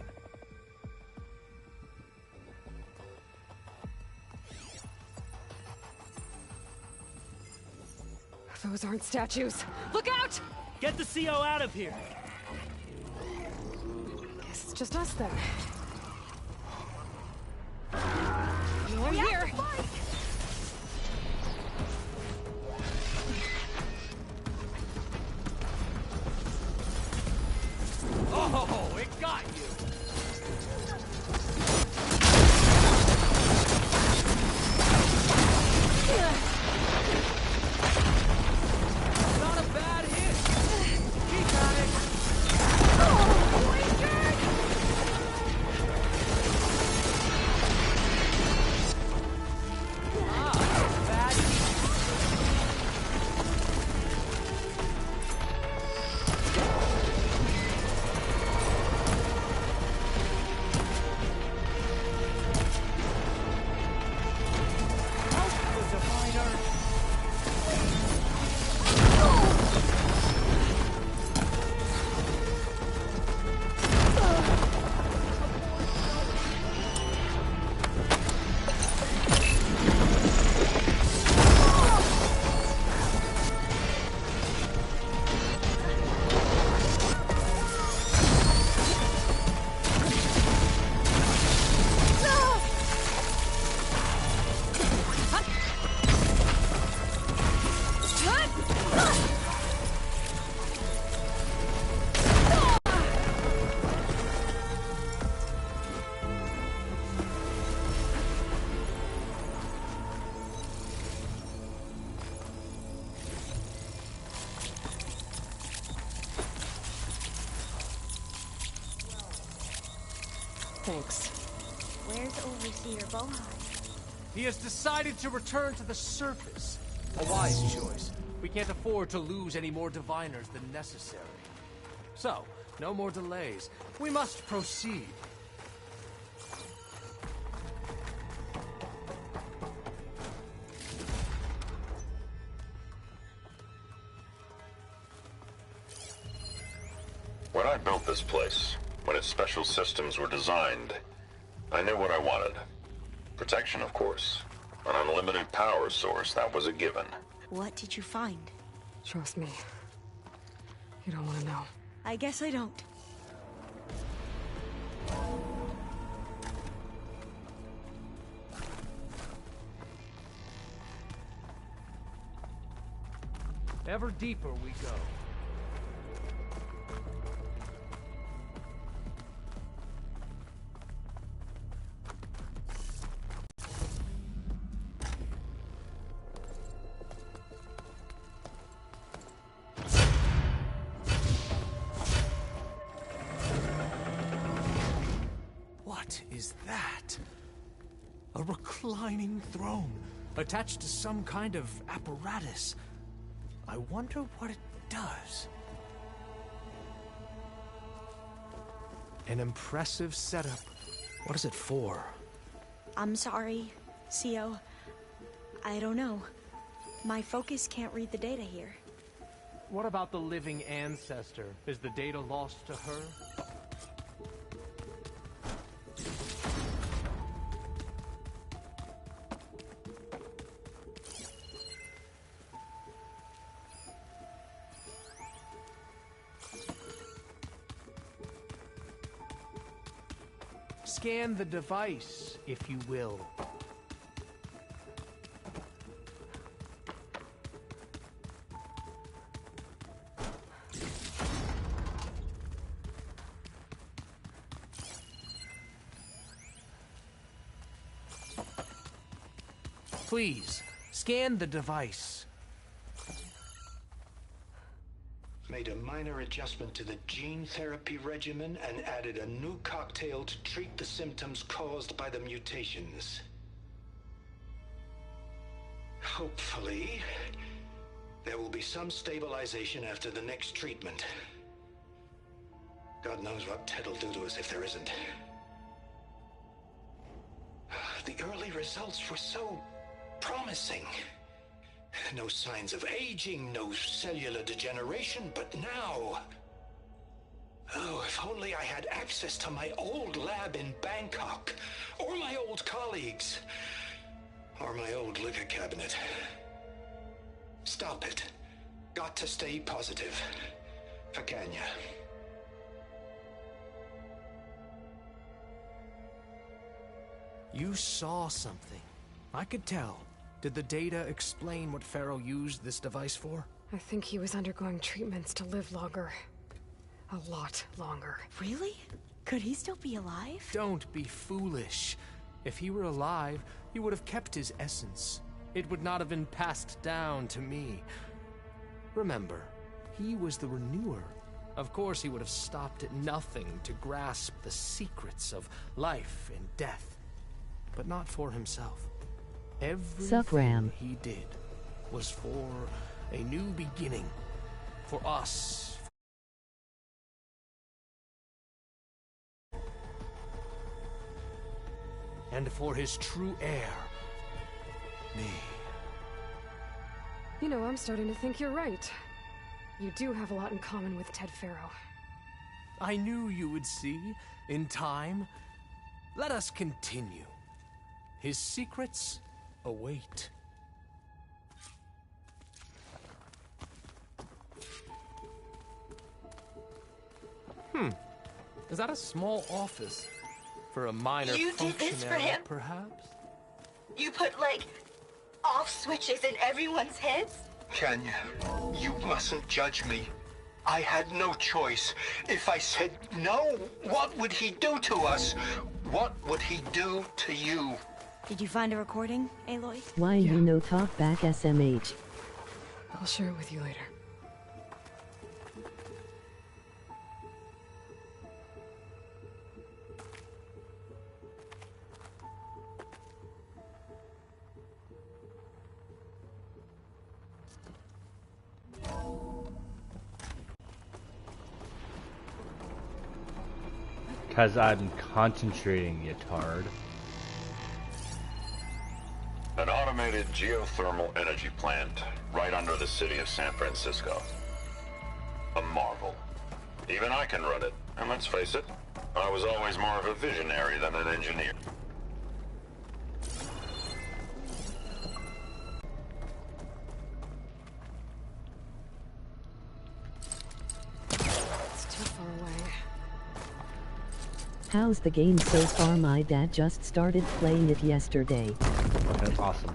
Those aren't statues. Look out! Get the CO out of here! Guess it's just us then. Over here! Oh, it got you! Not a bad hit! He got it! Bad hit! Thanks. Where's Overseer Bohai? He has decided to return to the surface. A wise choice. We can't afford to lose any more diviners than necessary. So, no more delays. We must proceed. When I built this place, when its special systems were designed, I knew what I wanted. Protection, of course. An unlimited power source, that was a given. What did you find? Trust me. You don't want to know. I guess I don't. Ever deeper we go. What is that? A reclining throne, attached to some kind of apparatus. I wonder what it does. An impressive setup. What is it for? I'm sorry, CO. I don't know. My focus can't read the data here. What about the living ancestor? Is the data lost to her? scan the device, if you will. Please, scan the device. Made a minor adjustment to the gene therapy regimen and added a new cocktail to treat the symptoms caused by the mutations. Hopefully, there will be some stabilization after the next treatment. God knows what Ted'll do to us if there isn't. The early results were so promising. No signs of aging, no cellular degeneration, but now... Oh, if only I had access to my old lab in Bangkok, or my old colleagues, or my old liquor cabinet. Stop it. Got to stay positive. For Kenya. You saw something. I could tell. Did the data explain what Pharaoh used this device for? I think he was undergoing treatments to live longer. A lot longer. Really? Could he still be alive? Don't be foolish. If he were alive, he would have kept his essence. It would not have been passed down to me. Remember, he was the renewer. Of course he would have stopped at nothing to grasp the secrets of life and death. But not for himself. Everything he did was for a new beginning. For us. And for his true heir, me. You know, I'm starting to think you're right. You do have a lot in common with Ted Pharaoh. I knew you would see, in time. Let us continue. His secrets await. Is that a small office? For a minor You did this for functionary, him? perhaps? You put, like, off switches in everyone's heads? Kenya, you mustn't judge me. I had no choice. If I said no, what would he do to us? What would he do to you? Did you find a recording, Aloy? Why you no talk back SMH? I'll share it with you later. Because I'm concentrating, you tard. An automated geothermal energy plant right under the city of San Francisco. A marvel. Even I can run it, and let's face it, I was always more of a visionary than an engineer. It's too far away. How's the game so far? My dad just started playing it yesterday. That's awesome.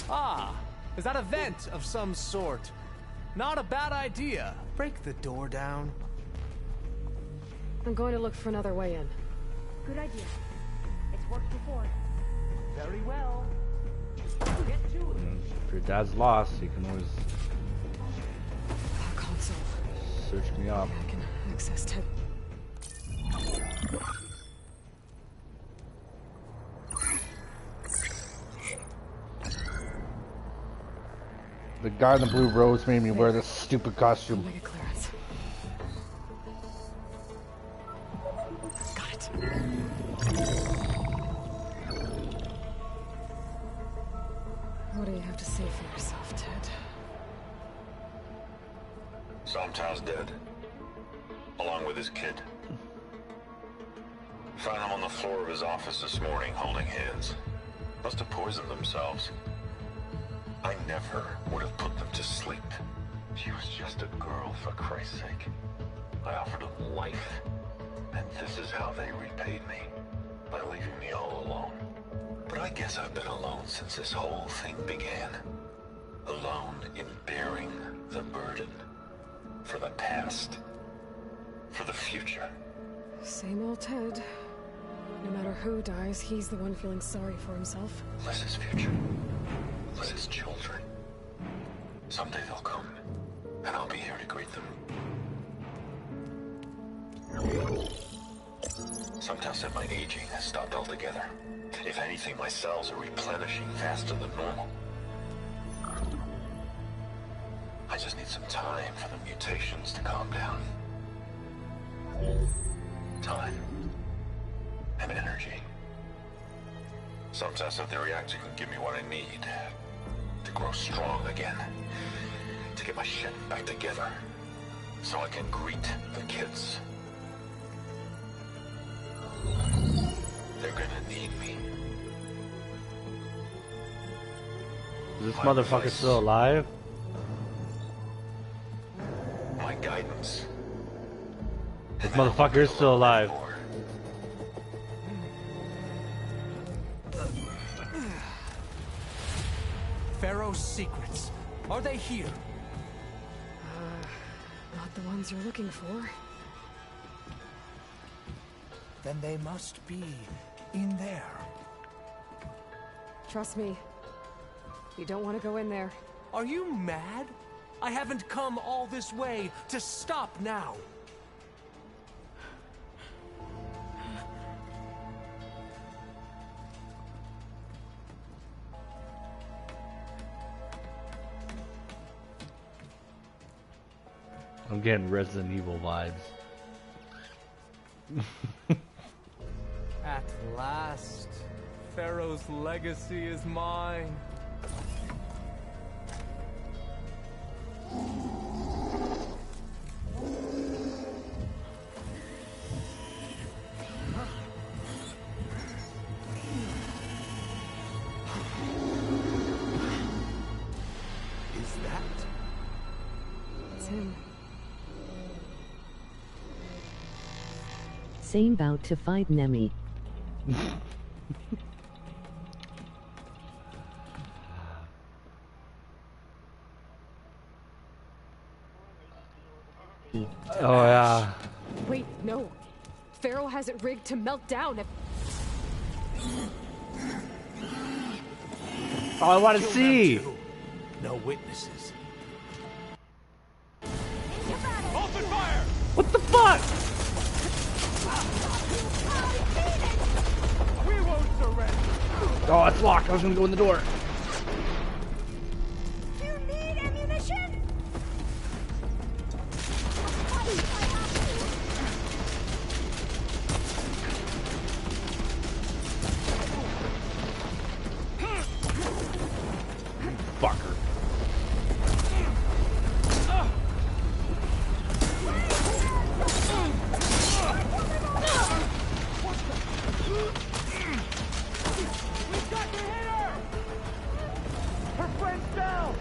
Ah, is that a vent of some sort? Not a bad idea. Break the door down. I'm going to look for another way in. Good idea. It's worked before. Very well. Get to it. If your dad's lost, you can always Console. search me up. I can access Ted. The guy in the blue robes made me wear this stupid costume. Make a clearance. Got it. What do you have to say for yourself, Ted? Somtown's dead. Along with his kid. Found him on the floor of his office this morning, holding hands. Must have poisoned themselves. I never would have put them to sleep. She was just a girl, for Christ's sake. I offered them life. And this is how they repaid me, by leaving me all alone. But I guess I've been alone since this whole thing began. Alone in bearing the burden. For the past. For the future. Same old Ted. No matter who dies, he's the one feeling sorry for himself. Liz's future. Liz's children. Someday they'll come, and I'll be here to greet them. Some tests said my aging has stopped altogether. If anything, my cells are replenishing faster than normal. I just need some time for the mutations to calm down. Time. And energy. Some tests said the reactor can give me what I need. To grow strong again. To get my shit back together. So I can greet the kids. They're gonna need me. Is this motherfucker still alive? My guidance. This motherfucker is still alive. Pharaoh's secrets. Are they here? Not the ones you're looking for. Then they must be in there. Trust me. You don't want to go in there. Are you mad? I haven't come all this way to stop now. I'm getting Resident Evil vibes. At last, Pharaoh's legacy is mine. Is that? It's him. Same bout to fight Nemi. Oh yeah. Wait, no. Pharaoh has it rigged to melt down if... Oh, I want to see. No witnesses. Open fire! What the fuck? We won't surrender. Oh, it's locked. I was gonna go in the door. You need ammunition? Fucker. We've got to hit her! Her friend's down!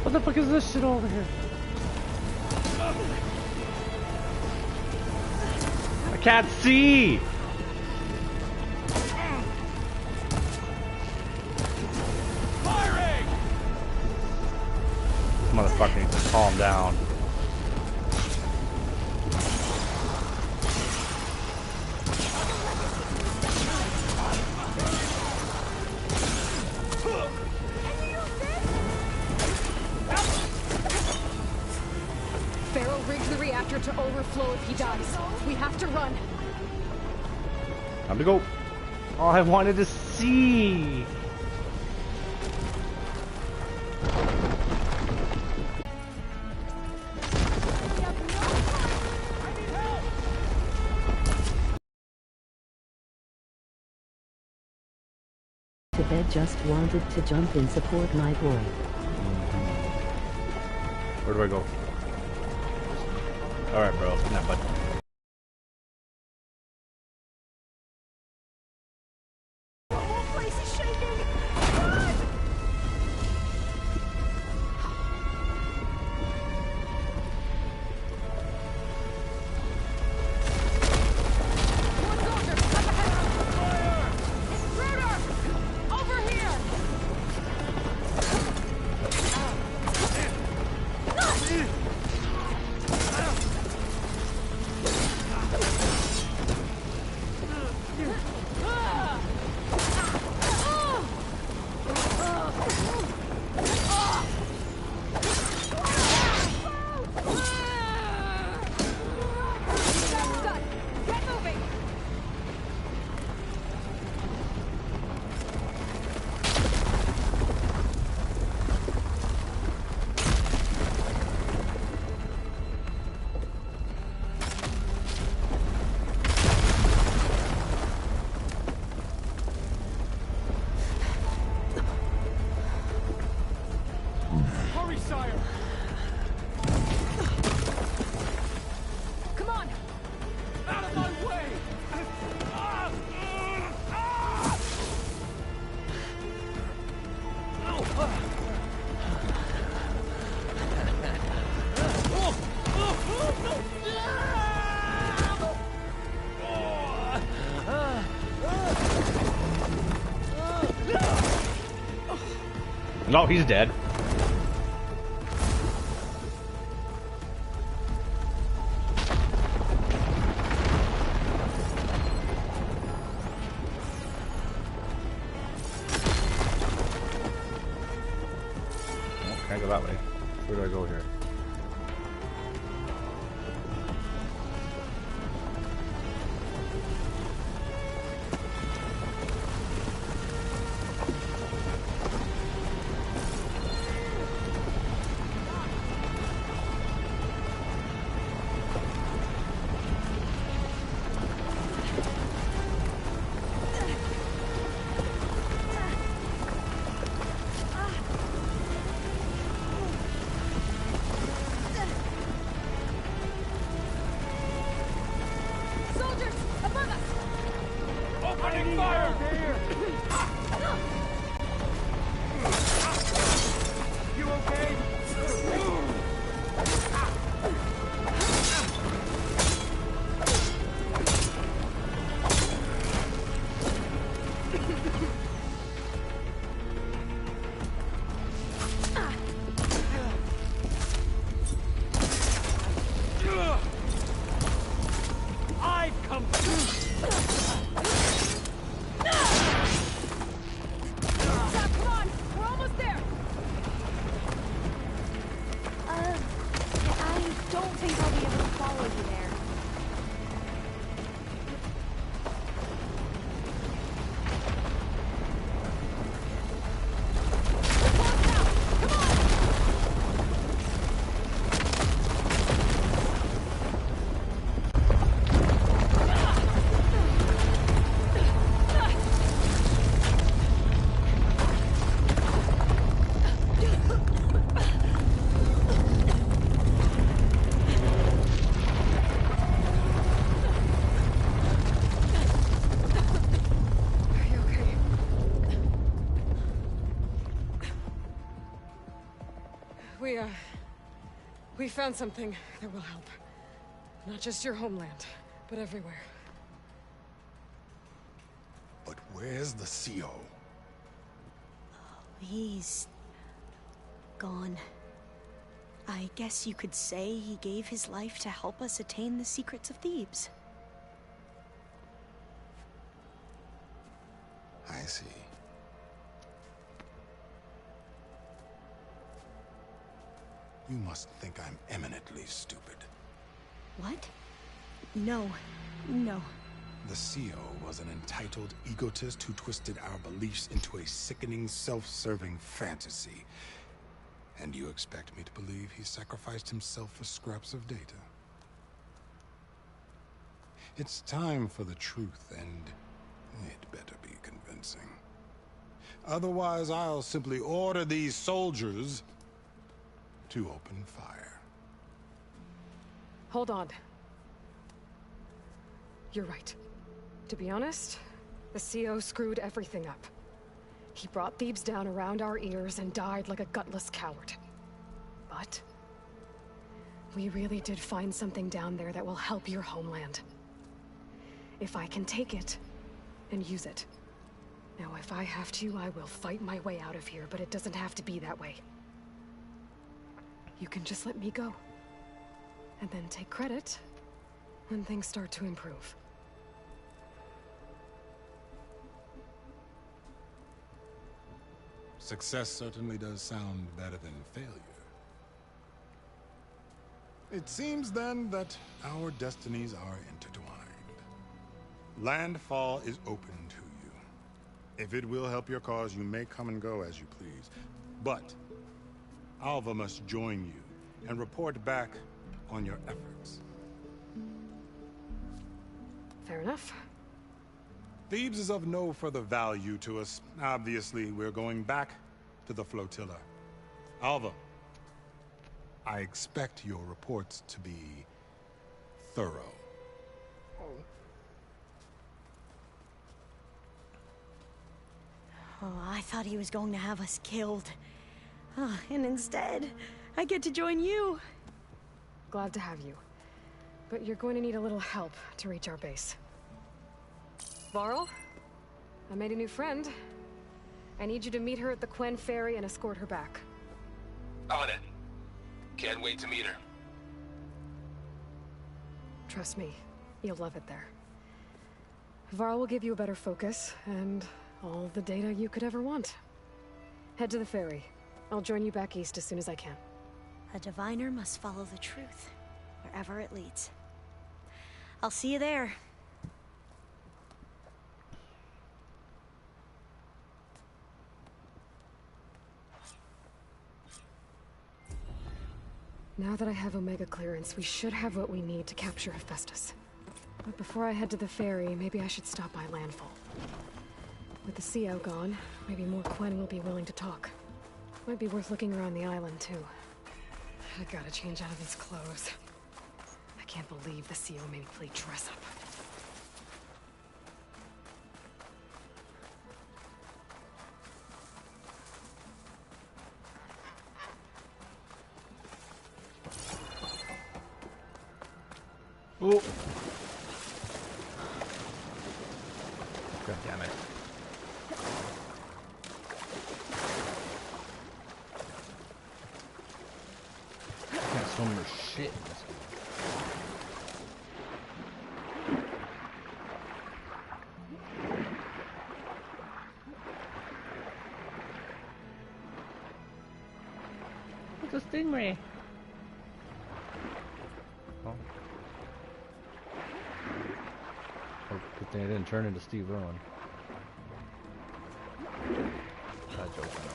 What the fuck is this shit over here? I can't see. Firing! This motherfucker needs to calm down. Pharaoh rigged the reactor to overflow if he dies. We have to run. Time to go. Oh, I wanted to see. Tibet just wanted to jump in support my boy. Where do I go? Alright, bro. Nah, bud. Is he shaking? Run! Hurry, sire! Come on! Out of my way! No, he's dead. Can I go that way? Where do I go here? Soldiers, above us! Opening fire! You okay? I've come Stop, come on! We're almost there! I don't think I'll be able to follow you there. We found something that will help. Not just your homeland, but everywhere. But where's the CO? He's gone. I guess you could say he gave his life to help us attain the secrets of Thebes. I see. You must think I'm eminently stupid. What? No. No. The CO was an entitled egotist who twisted our beliefs into a sickening, self-serving fantasy. And you expect me to believe he sacrificed himself for scraps of data? It's time for the truth, and it better be convincing. Otherwise, I'll simply order these soldiers to open fire. Hold on. You're right. To be honest, the CO screwed everything up. He brought Thebes down around our ears and died like a gutless coward. But we really did find something down there that will help your homeland. If I can take it and use it. Now, if I have to, I will fight my way out of here, but it doesn't have to be that way. You can just let me go. And then take credit when things start to improve. Success certainly does sound better than failure. It seems then that our destinies are intertwined. Landfall is open to you. If it will help your cause, you may come and go as you please. But Alva must join you and report back on your efforts. Fair enough. Thebes is of no further value to us. Obviously, we're going back to the flotilla. Alva, I expect your reports to be thorough. Oh, I thought he was going to have us killed. Oh, and instead, I get to join you. Glad to have you. But you're going to need a little help to reach our base. Varl, I made a new friend. I need you to meet her at the Quen Ferry and escort her back. On it. Can't wait to meet her. Trust me, you'll love it there. Varl will give you a better focus, and all the data you could ever want. Head to the ferry. I'll join you back east as soon as I can. A diviner must follow the truth, wherever it leads. I'll see you there. Now that I have Omega clearance, we should have what we need to capture Hephaestus. But before I head to the ferry, maybe I should stop by Landfall. With the CO gone, maybe more Quen will be willing to talk. Might be worth looking around the island, too. I gotta change out of these clothes. I can't believe the CO made me play dress up. Oh. God damn it. I can't swim for shit in this game. It's a stingray. Oh. Good thing I didn't turn into Steve Irwin. Bad joke, I know.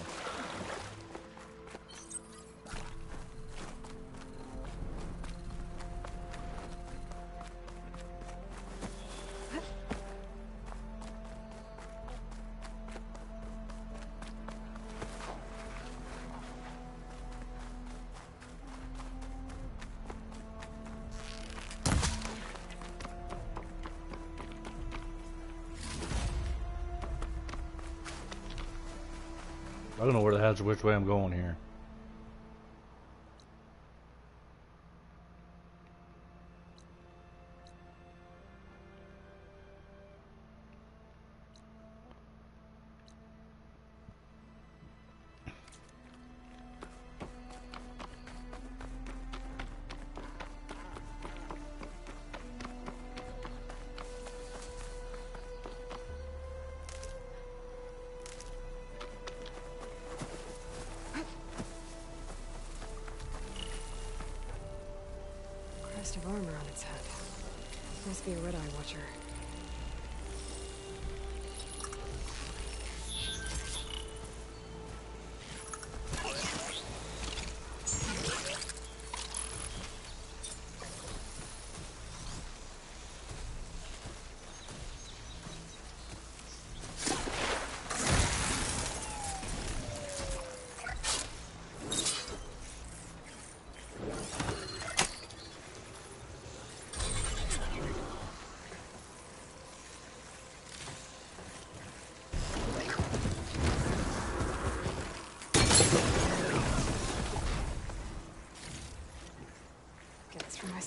I don't know where the hell's which way I'm going here. Crest of armor on its head. Must be a red-eye watcher.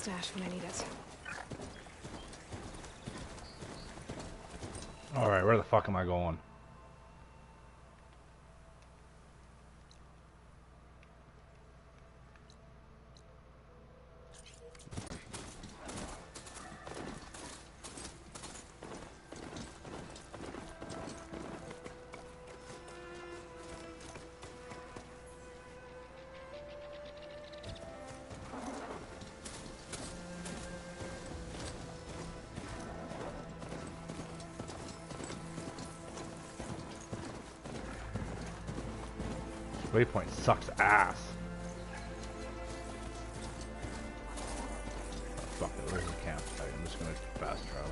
stash when I need it. Alright, where the fuck am I going? Waypoint sucks ass. Fuck it, where's the campsite? I'm just gonna fast travel.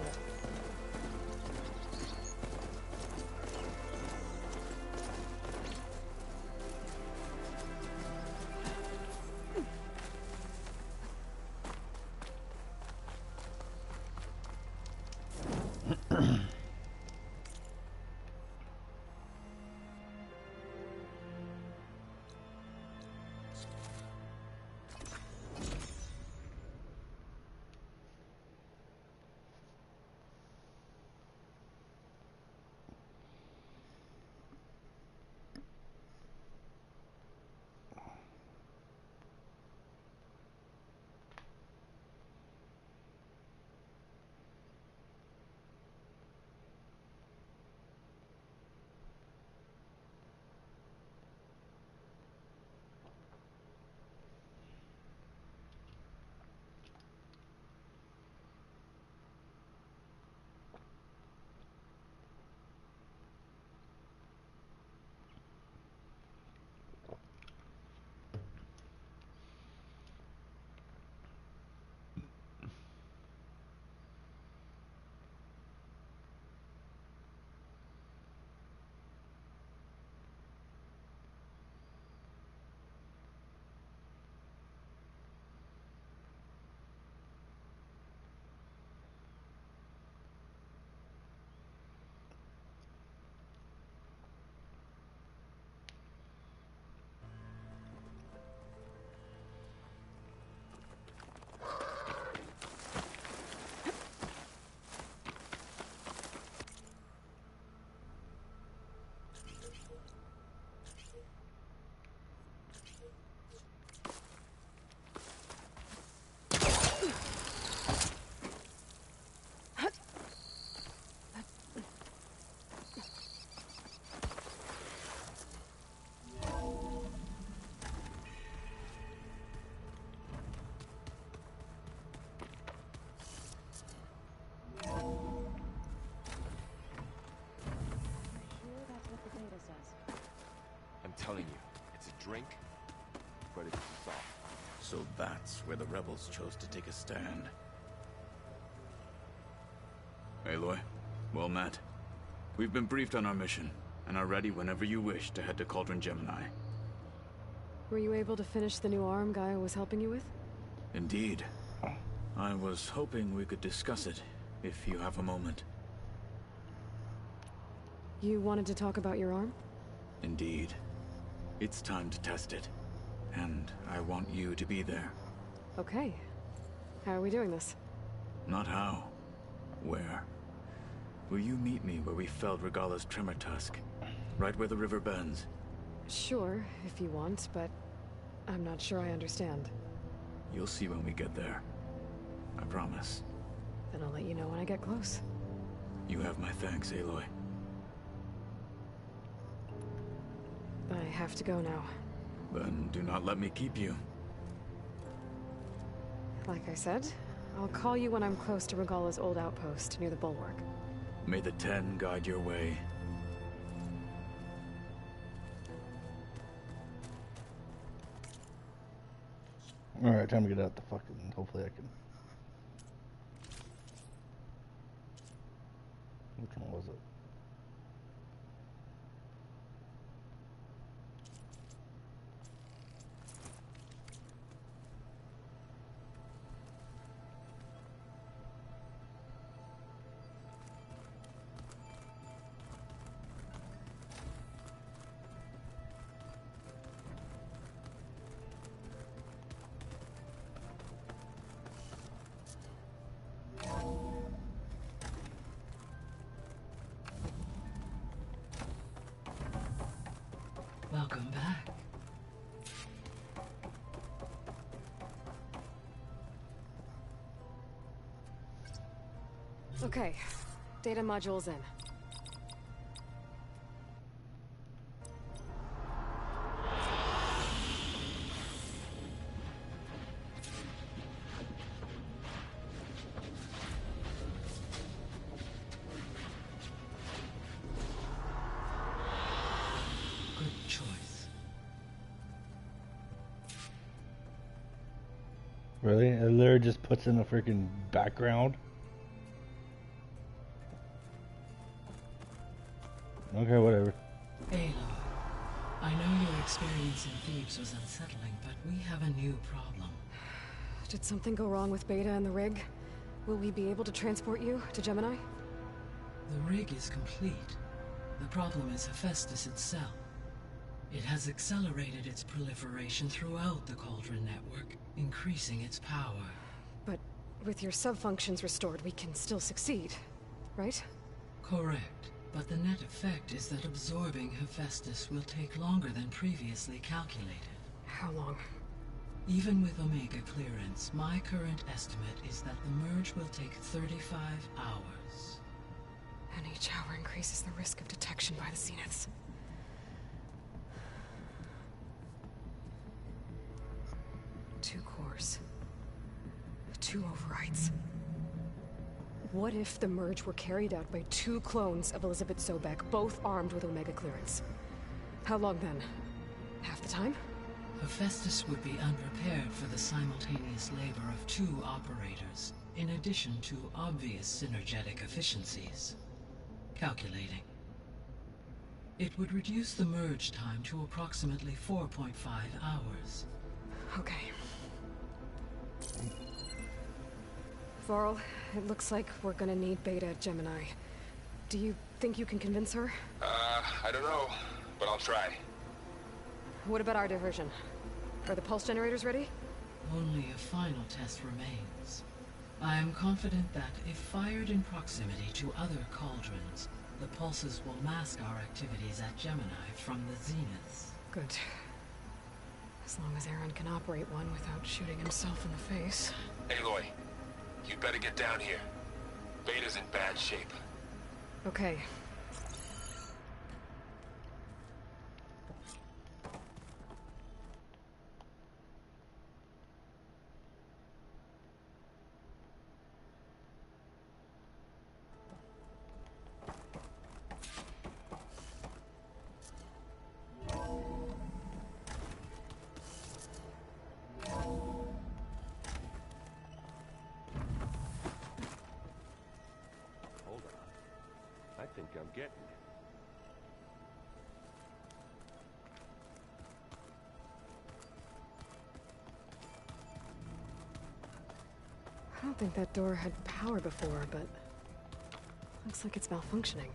I'm telling you, it's a drink, but it's soft. So that's where the rebels chose to take a stand. Aloy, well met. We've been briefed on our mission, and are ready whenever you wish to head to Cauldron Gemini. Were you able to finish the new arm Gaia was helping you with? Indeed. I was hoping we could discuss it, if you have a moment. You wanted to talk about your arm? Indeed. It's time to test it. And I want you to be there. Okay. How are we doing this? Not how. Where? Will you meet me where we felled Regala's tremor tusk? Right where the river bends? Sure, if you want, but I'm not sure I understand. You'll see when we get there. I promise. Then I'll let you know when I get close. You have my thanks, Aloy. I have to go now. Then do not let me keep you. Like I said, I'll call you when I'm close to Regala's old outpost near the bulwark. May the Ten guide your way. Alright, time to get out the fucking... Hopefully I can... Which one was it? Welcome back. Okay, data module's in. Good choice. Really? It literally just puts in a freaking background? Okay, whatever. Aloy, I know your experience in Thebes was unsettling, but we have a new problem. Did something go wrong with Beta and the rig? Will we be able to transport you to Gemini? The rig is complete. The problem is Hephaestus itself. It has accelerated its proliferation throughout the Cauldron network, increasing its power. But with your sub-functions restored, we can still succeed, right? Correct. But the net effect is that absorbing Hephaestus will take longer than previously calculated. How long? Even with Omega clearance, my current estimate is that the merge will take 35 hours. And each hour increases the risk of detection by the Zeniths. Two cores. Two overrides. What if the merge were carried out by two clones of Elizabeth Sobek, both armed with Omega clearance? How long then? Half the time? Hephaestus would be unprepared for the simultaneous labor of two operators, in addition to obvious synergetic efficiencies. Calculating. It would reduce the merge time to approximately 4.5 hours. Okay. Varl, it looks like we're gonna need Beta at Gemini. Do you think you can convince her? I don't know, but I'll try. What about our diversion? Are the pulse generators ready? Only a final test remains. I am confident that, if fired in proximity to other cauldrons, the pulses will mask our activities at Gemini from the Zeniths. Good. As long as Aaron can operate one without shooting himself in the face. Aloy, you better get down here. Beta's in bad shape. Okay. I think I'm getting it. I don't think that door had power before, but looks like it's malfunctioning.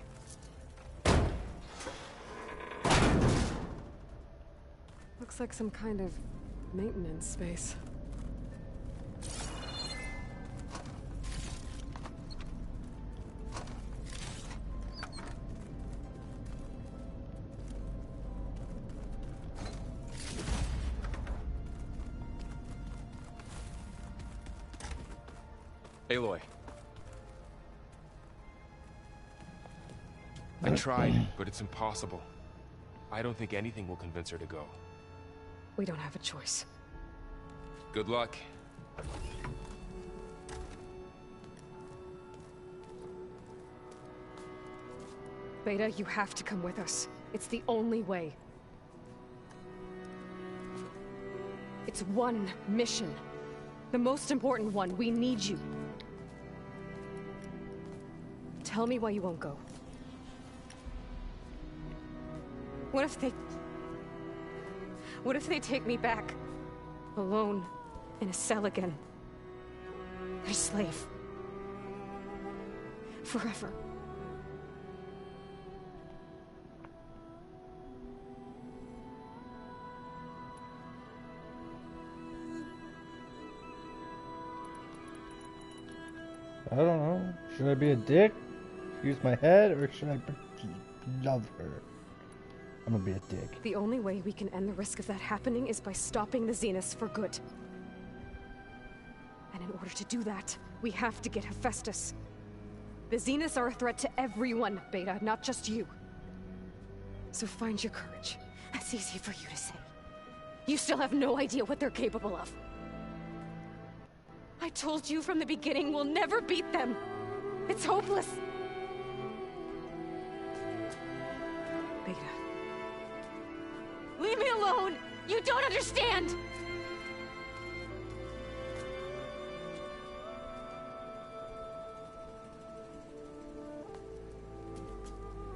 Looks like some kind of maintenance space. Aloy. I tried, but it's impossible. I don't think anything will convince her to go. We don't have a choice. Good luck. Beta, you have to come with us. It's the only way. It's one mission. The most important one. We need you. Tell me why you won't go. What if they take me back? Alone, in a cell again. Their slave. Forever. I don't know. Should I be a dick? Use my head, or should I love her? I'm gonna be a dick. The only way we can end the risk of that happening is by stopping the Zeniths for good. And in order to do that, we have to get Hephaestus. The Zeniths are a threat to everyone, Beta, not just you. So find your courage. That's easy for you to say. You still have no idea what they're capable of. I told you from the beginning we'll never beat them. It's hopeless. Beta. Leave me alone! You don't understand!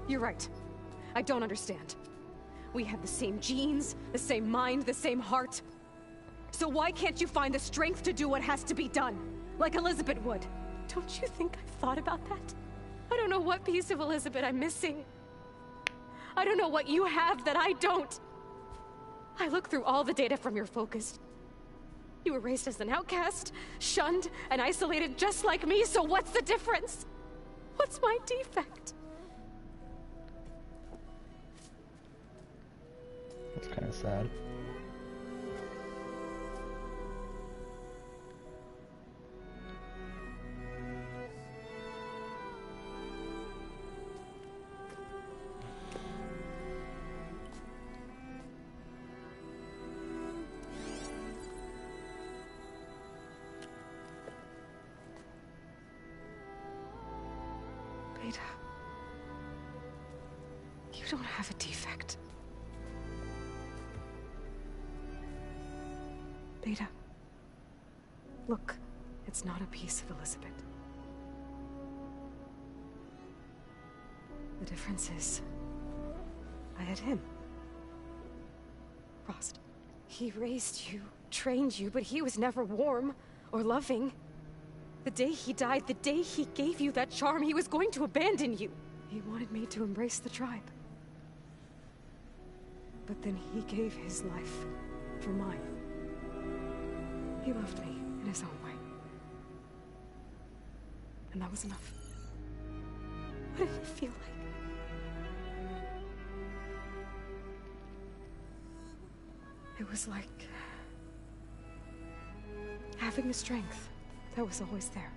You're right. I don't understand. We have the same genes, the same mind, the same heart. So why can't you find the strength to do what has to be done? Like Elizabeth would. Don't you think I've thought about that? I don't know what piece of Elizabeth I'm missing. I don't know what you have that I don't. I look through all the data from your focus. You were raised as an outcast, shunned, and isolated just like me, so what's the difference? What's my defect? That's kind of sad. Beta, you don't have a defect. Beta, look, it's not a piece of Elizabeth. The difference is, I had him. Frost. He raised you, trained you, but he was never warm or loving. The day he died, the day he gave you that charm, he was going to abandon you. He wanted me to embrace the tribe. But then he gave his life for mine. He loved me in his own way. And that was enough. What did it feel like? It was like having the strength that was always there.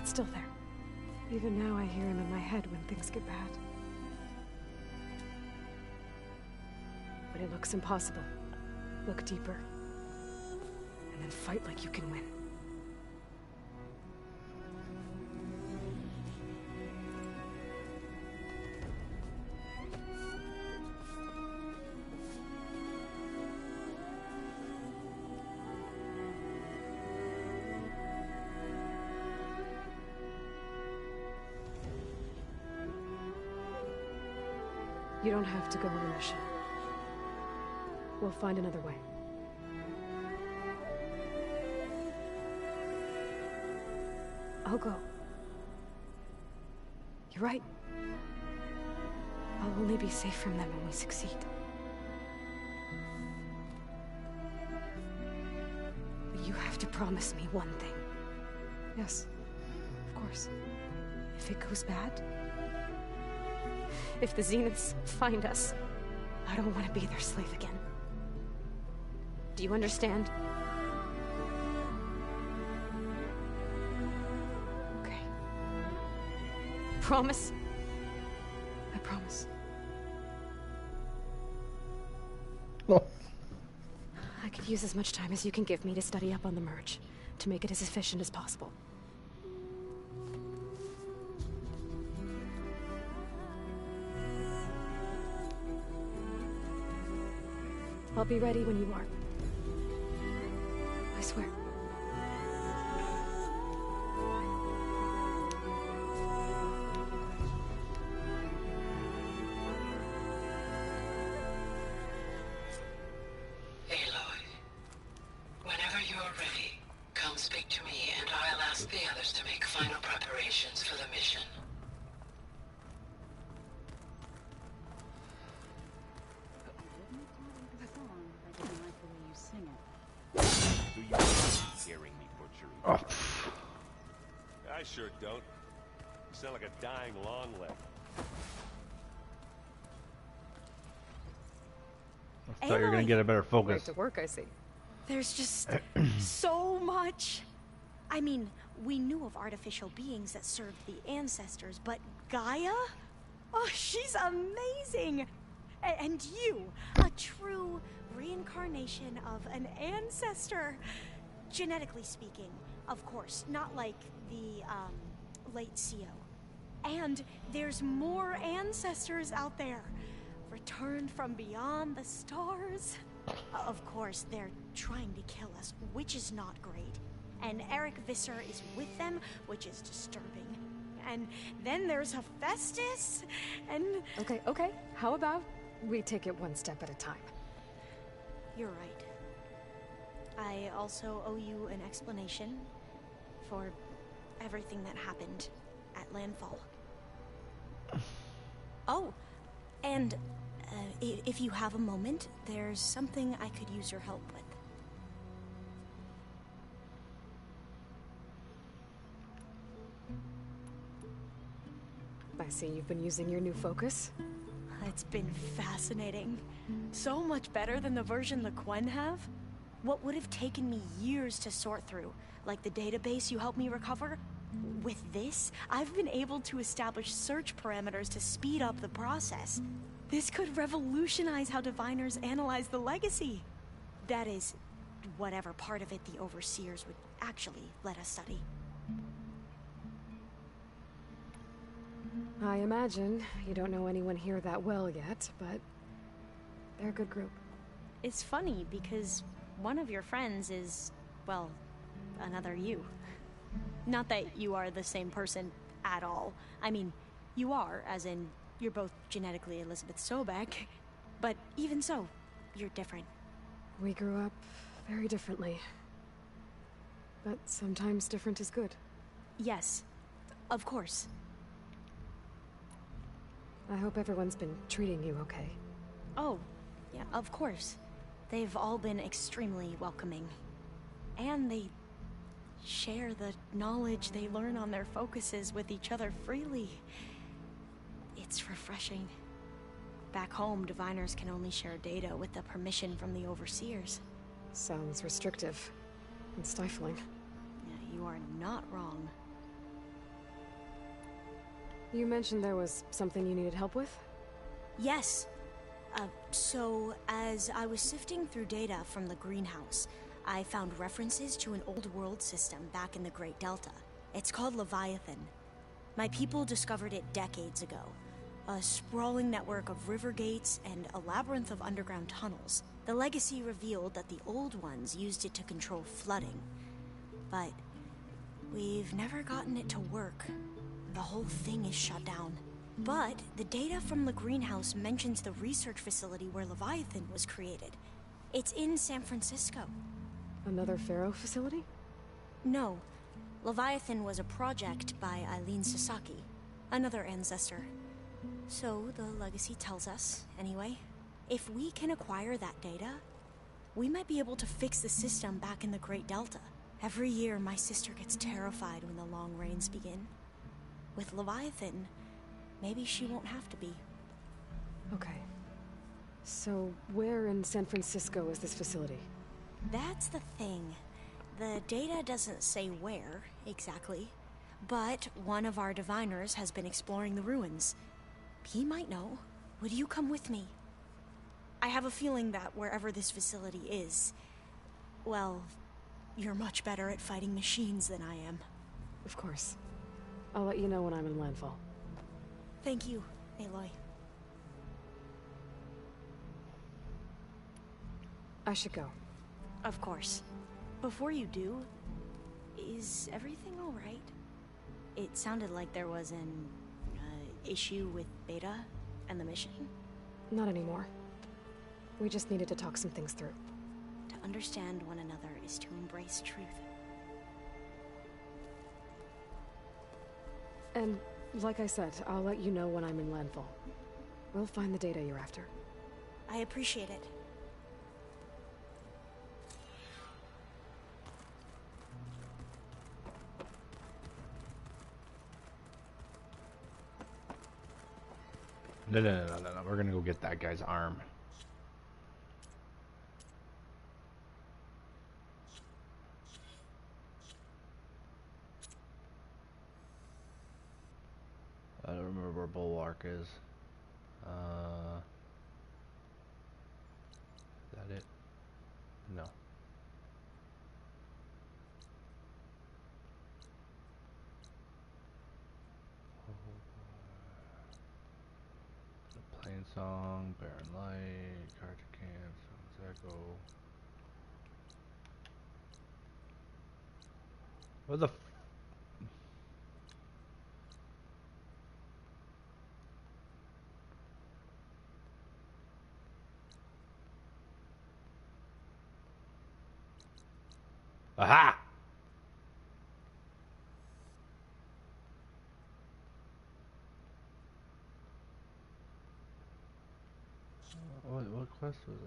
It's still there. Even now I hear him in my head when things get bad. When it looks impossible, look deeper. And then fight like you can win. You don't have to go on a mission. We'll find another way. I'll go. You're right. I'll only be safe from them when we succeed. But you have to promise me one thing. Yes, of course. If it goes bad, if the Zeniths find us, I don't want to be their slave again. Do you understand? Okay. Promise? I promise. Oh. I could use as much time as you can give me to study up on the merge, to make it as efficient as possible. I'll be ready when you are. I swear. Aloy, whenever you're ready, come speak to me and I'll ask the others to make final preparations for the mission. Do you mind hearing me butcher each other? I sure don't. You sound like a dying long leg. Thought you were gonna get a better Right focus. to work, I see. There's just so much. I mean, we knew of artificial beings that served the ancestors, but Gaia? Oh, she's amazing! And you, a true reincarnation of an ancestor. Genetically speaking, of course, not like the, late CO. And there's more ancestors out there, returned from beyond the stars. Of course, they're trying to kill us, which is not great. And Eric Visser is with them, which is disturbing. And then there's Hephaestus, and... Okay. How about we take it one step at a time? You're right. I also owe you an explanation for everything that happened at Landfall. Oh, and if you have a moment, there's something I could use your help with. I see you've been using your new focus. It's been fascinating. So much better than the version the Quen have. What would have taken me years to sort through, like the database you helped me recover, with this, I've been able to establish search parameters to speed up the process. This could revolutionize how diviners analyze the legacy. That is, whatever part of it the overseers would actually let us study. I imagine you don't know anyone here that well yet, but they're a good group. It's funny because one of your friends is, well, another you. Not that you are the same person at all. I mean, you are, as in, you're both genetically Elizabeth Sobek, but even so, you're different. We grew up very differently. But sometimes different is good. Yes, of course. I hope everyone's been treating you okay. Oh, yeah, of course. They've all been extremely welcoming. And they share the knowledge they learn on their focuses with each other freely. It's refreshing. Back home, diviners can only share data with the permission from the overseers. Sounds restrictive and stifling. Yeah, you are not wrong. You mentioned there was something you needed help with? Yes. So, as I was sifting through data from the greenhouse, I found references to an old world system back in the Great Delta. It's called Leviathan. My people discovered it decades ago. A sprawling network of river gates and a labyrinth of underground tunnels. The legacy revealed that the old ones used it to control flooding. But we've never gotten it to work. The whole thing is shut down. But the data from the greenhouse mentions the research facility where Leviathan was created. It's in San Francisco. Another Pharaoh facility? No. Leviathan was a project by Eileen Sasaki, another ancestor. So the legacy tells us, anyway, if we can acquire that data, we might be able to fix the system back in the Great Delta. Every year, my sister gets terrified when the long rains begin. With Leviathan, maybe she won't have to be. Okay. So, where in San Francisco is this facility? That's the thing. The data doesn't say where, exactly. But one of our diviners has been exploring the ruins. He might know. Would you come with me? I have a feeling that wherever this facility is, well, you're much better at fighting machines than I am. Of course. I'll let you know when I'm in landfall. Thank you, Aloy. I should go. Of course. Before you do, is everything all right? It sounded like there was an issue with Beta and the mission. Not anymore. We just needed to talk some things through. To understand one another is to embrace truth. And, like I said, I'll let you know when I'm in landfall. We'll find the data you're after. I appreciate it. No. We're gonna go get that guy's arm. bulwark is. Is that it? No. Plain Song, Barren Light, Carter Camp, Sun's Echo. What the f— Aha! What quest was it?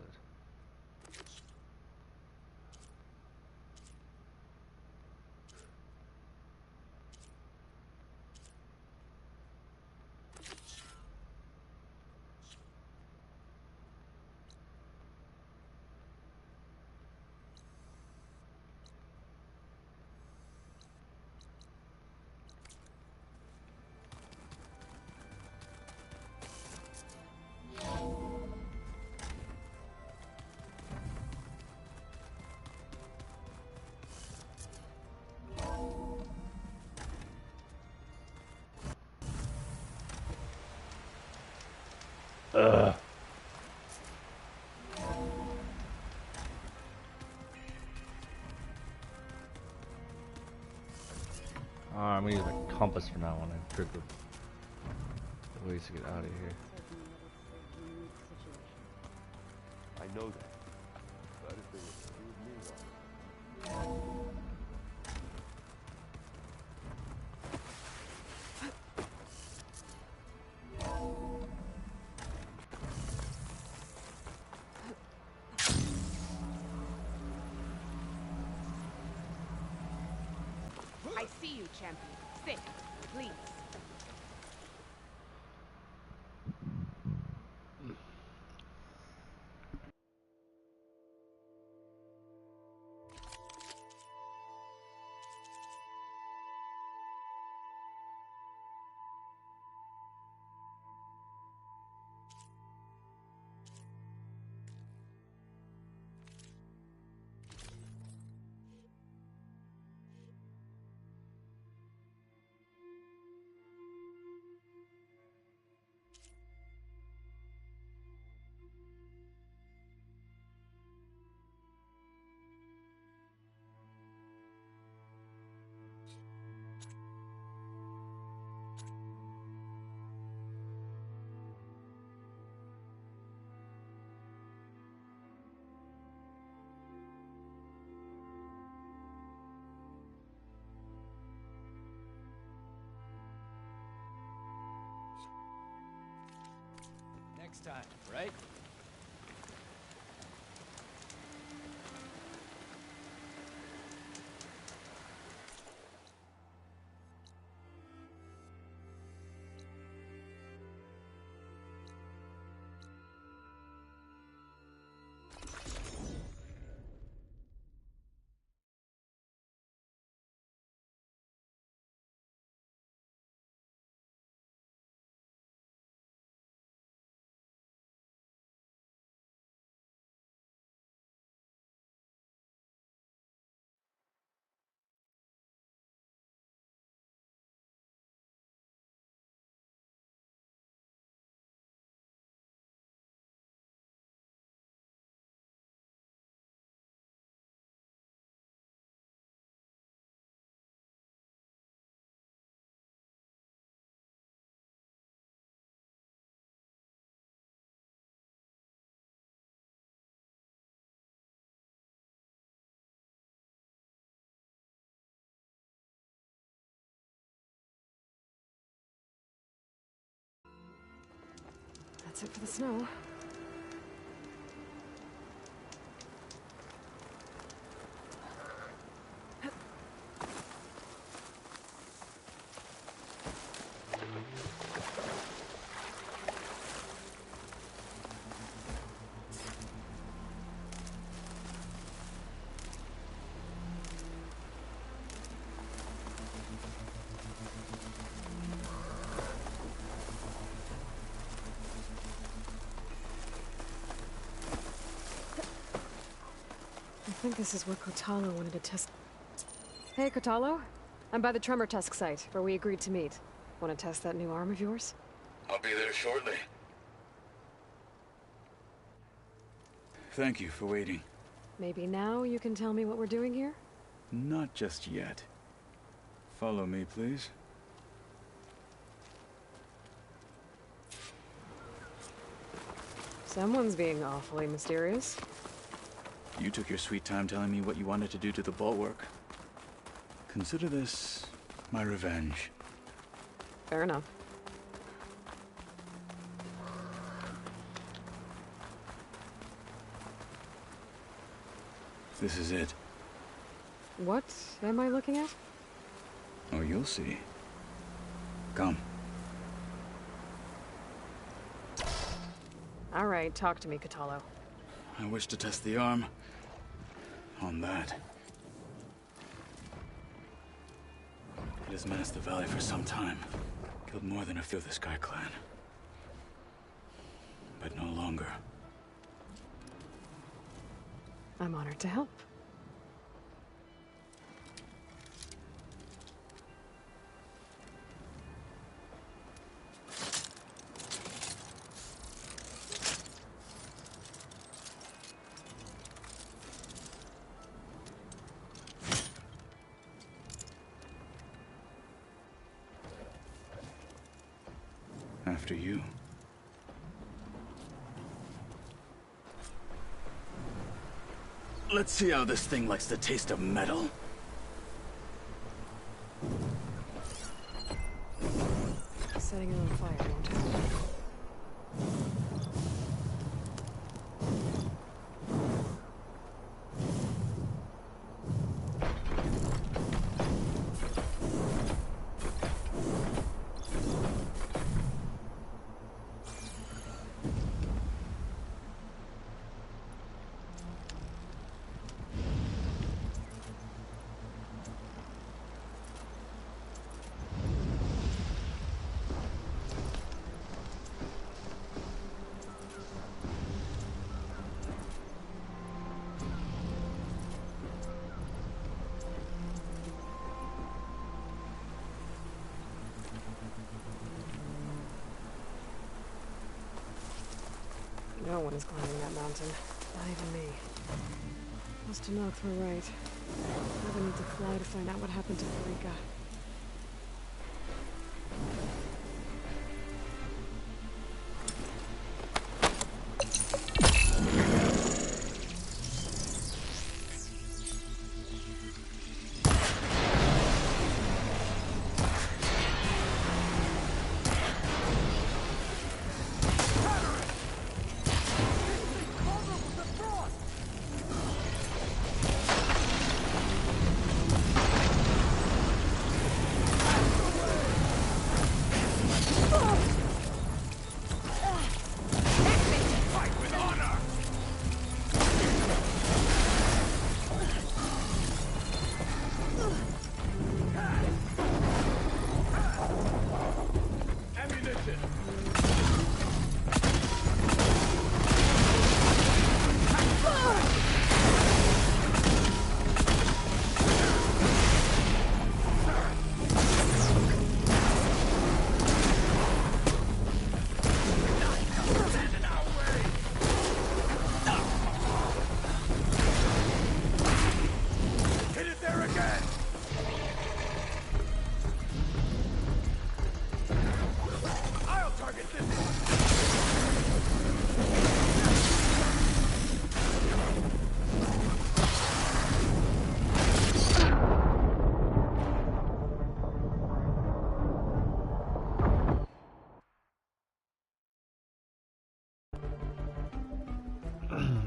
Ugh. I'm gonna use a compass for now when I figure the ways to get out of here. I know that. But if they were to do me I see you, champion. Sit, please. Next time, right? That's it for the snow. think this is where Kotalo wanted to test... Hey, Kotalo. I'm by the Tremor Tusk site, where we agreed to meet. Want to test that new arm of yours? I'll be there shortly. Thank you for waiting. Maybe now you can tell me what we're doing here? Not just yet. Follow me, please. Someone's being awfully mysterious. You took your sweet time telling me what you wanted to do to the bulwark. Consider this my revenge. Fair enough. This is it. What am I looking at? Oh, you'll see. Come. All right, talk to me, Kotalo. I wish to test the arm on that. It has menaced the valley for some time. Killed more than a few of the Sky Clan. But no longer. I'm honored to help. After you. Let's see how this thing likes the taste of metal. Setting it on fire, won't it? No one is climbing that mountain. Not even me. Must have knocked her right. Now we need to fly to find out what happened to Eureka.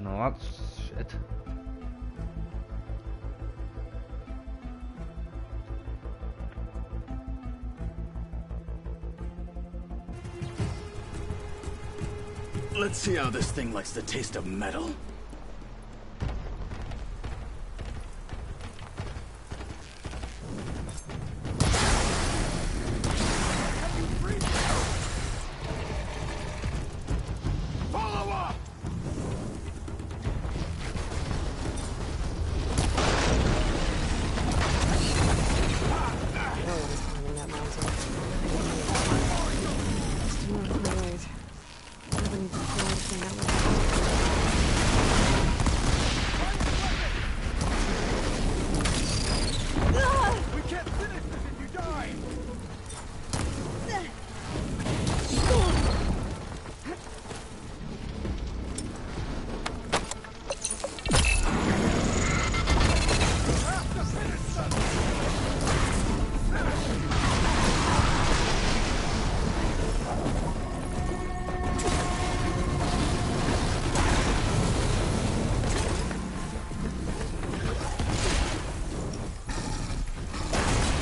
No, that's shit. Let's see how this thing likes the taste of metal. guessing that would happen. We can't finish this if you die!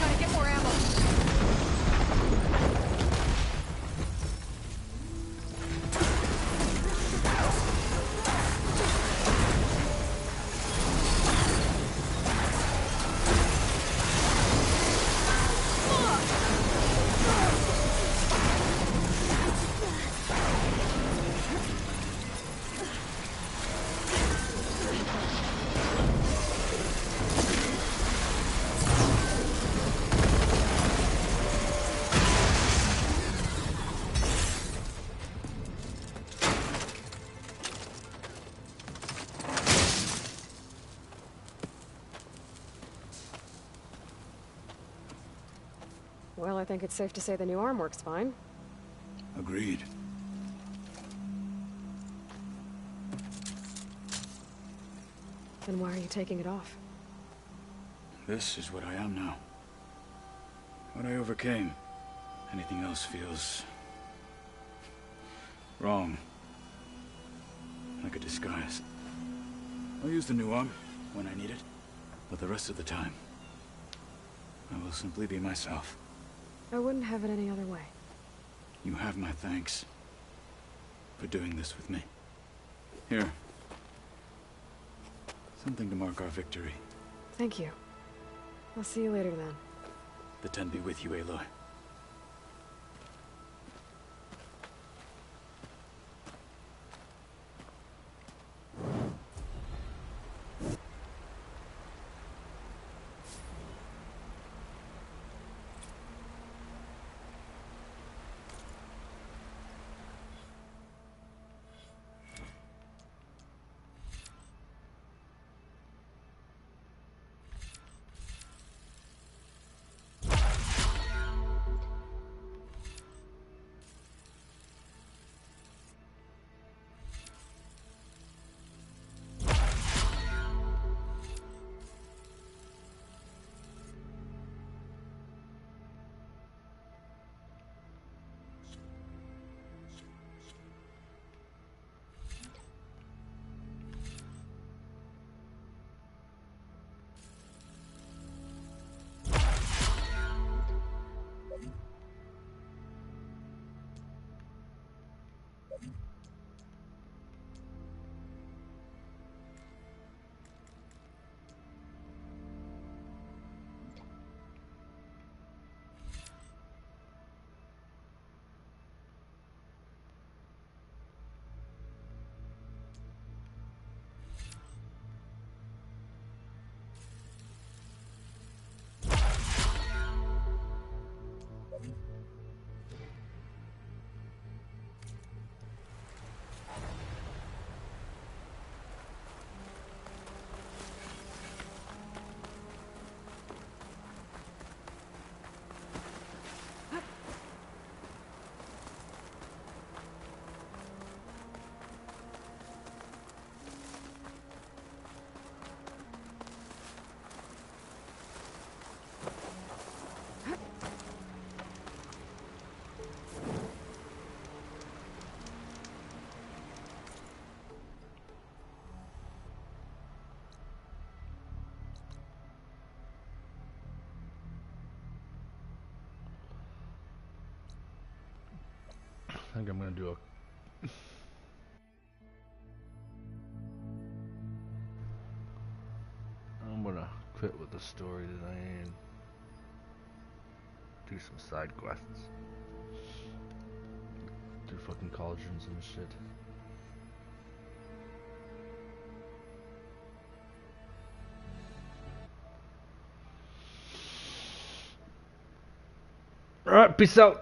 Gotta get more ammo. Well, I think it's safe to say the new arm works fine. Agreed. Then why are you taking it off? This is what I am now. What I overcame. Anything else feels... wrong. Like a disguise. I'll use the new arm when I need it, but the rest of the time, I will simply be myself. I wouldn't have it any other way. You have my thanks for doing this with me. Here. Something to mark our victory. Thank you. I'll see you later then. The Ten be with you, Aloy. I think I'm gonna do a... I'm gonna quit with the story today and do some side quests. Do fucking cauldrons and shit. Alright, peace out.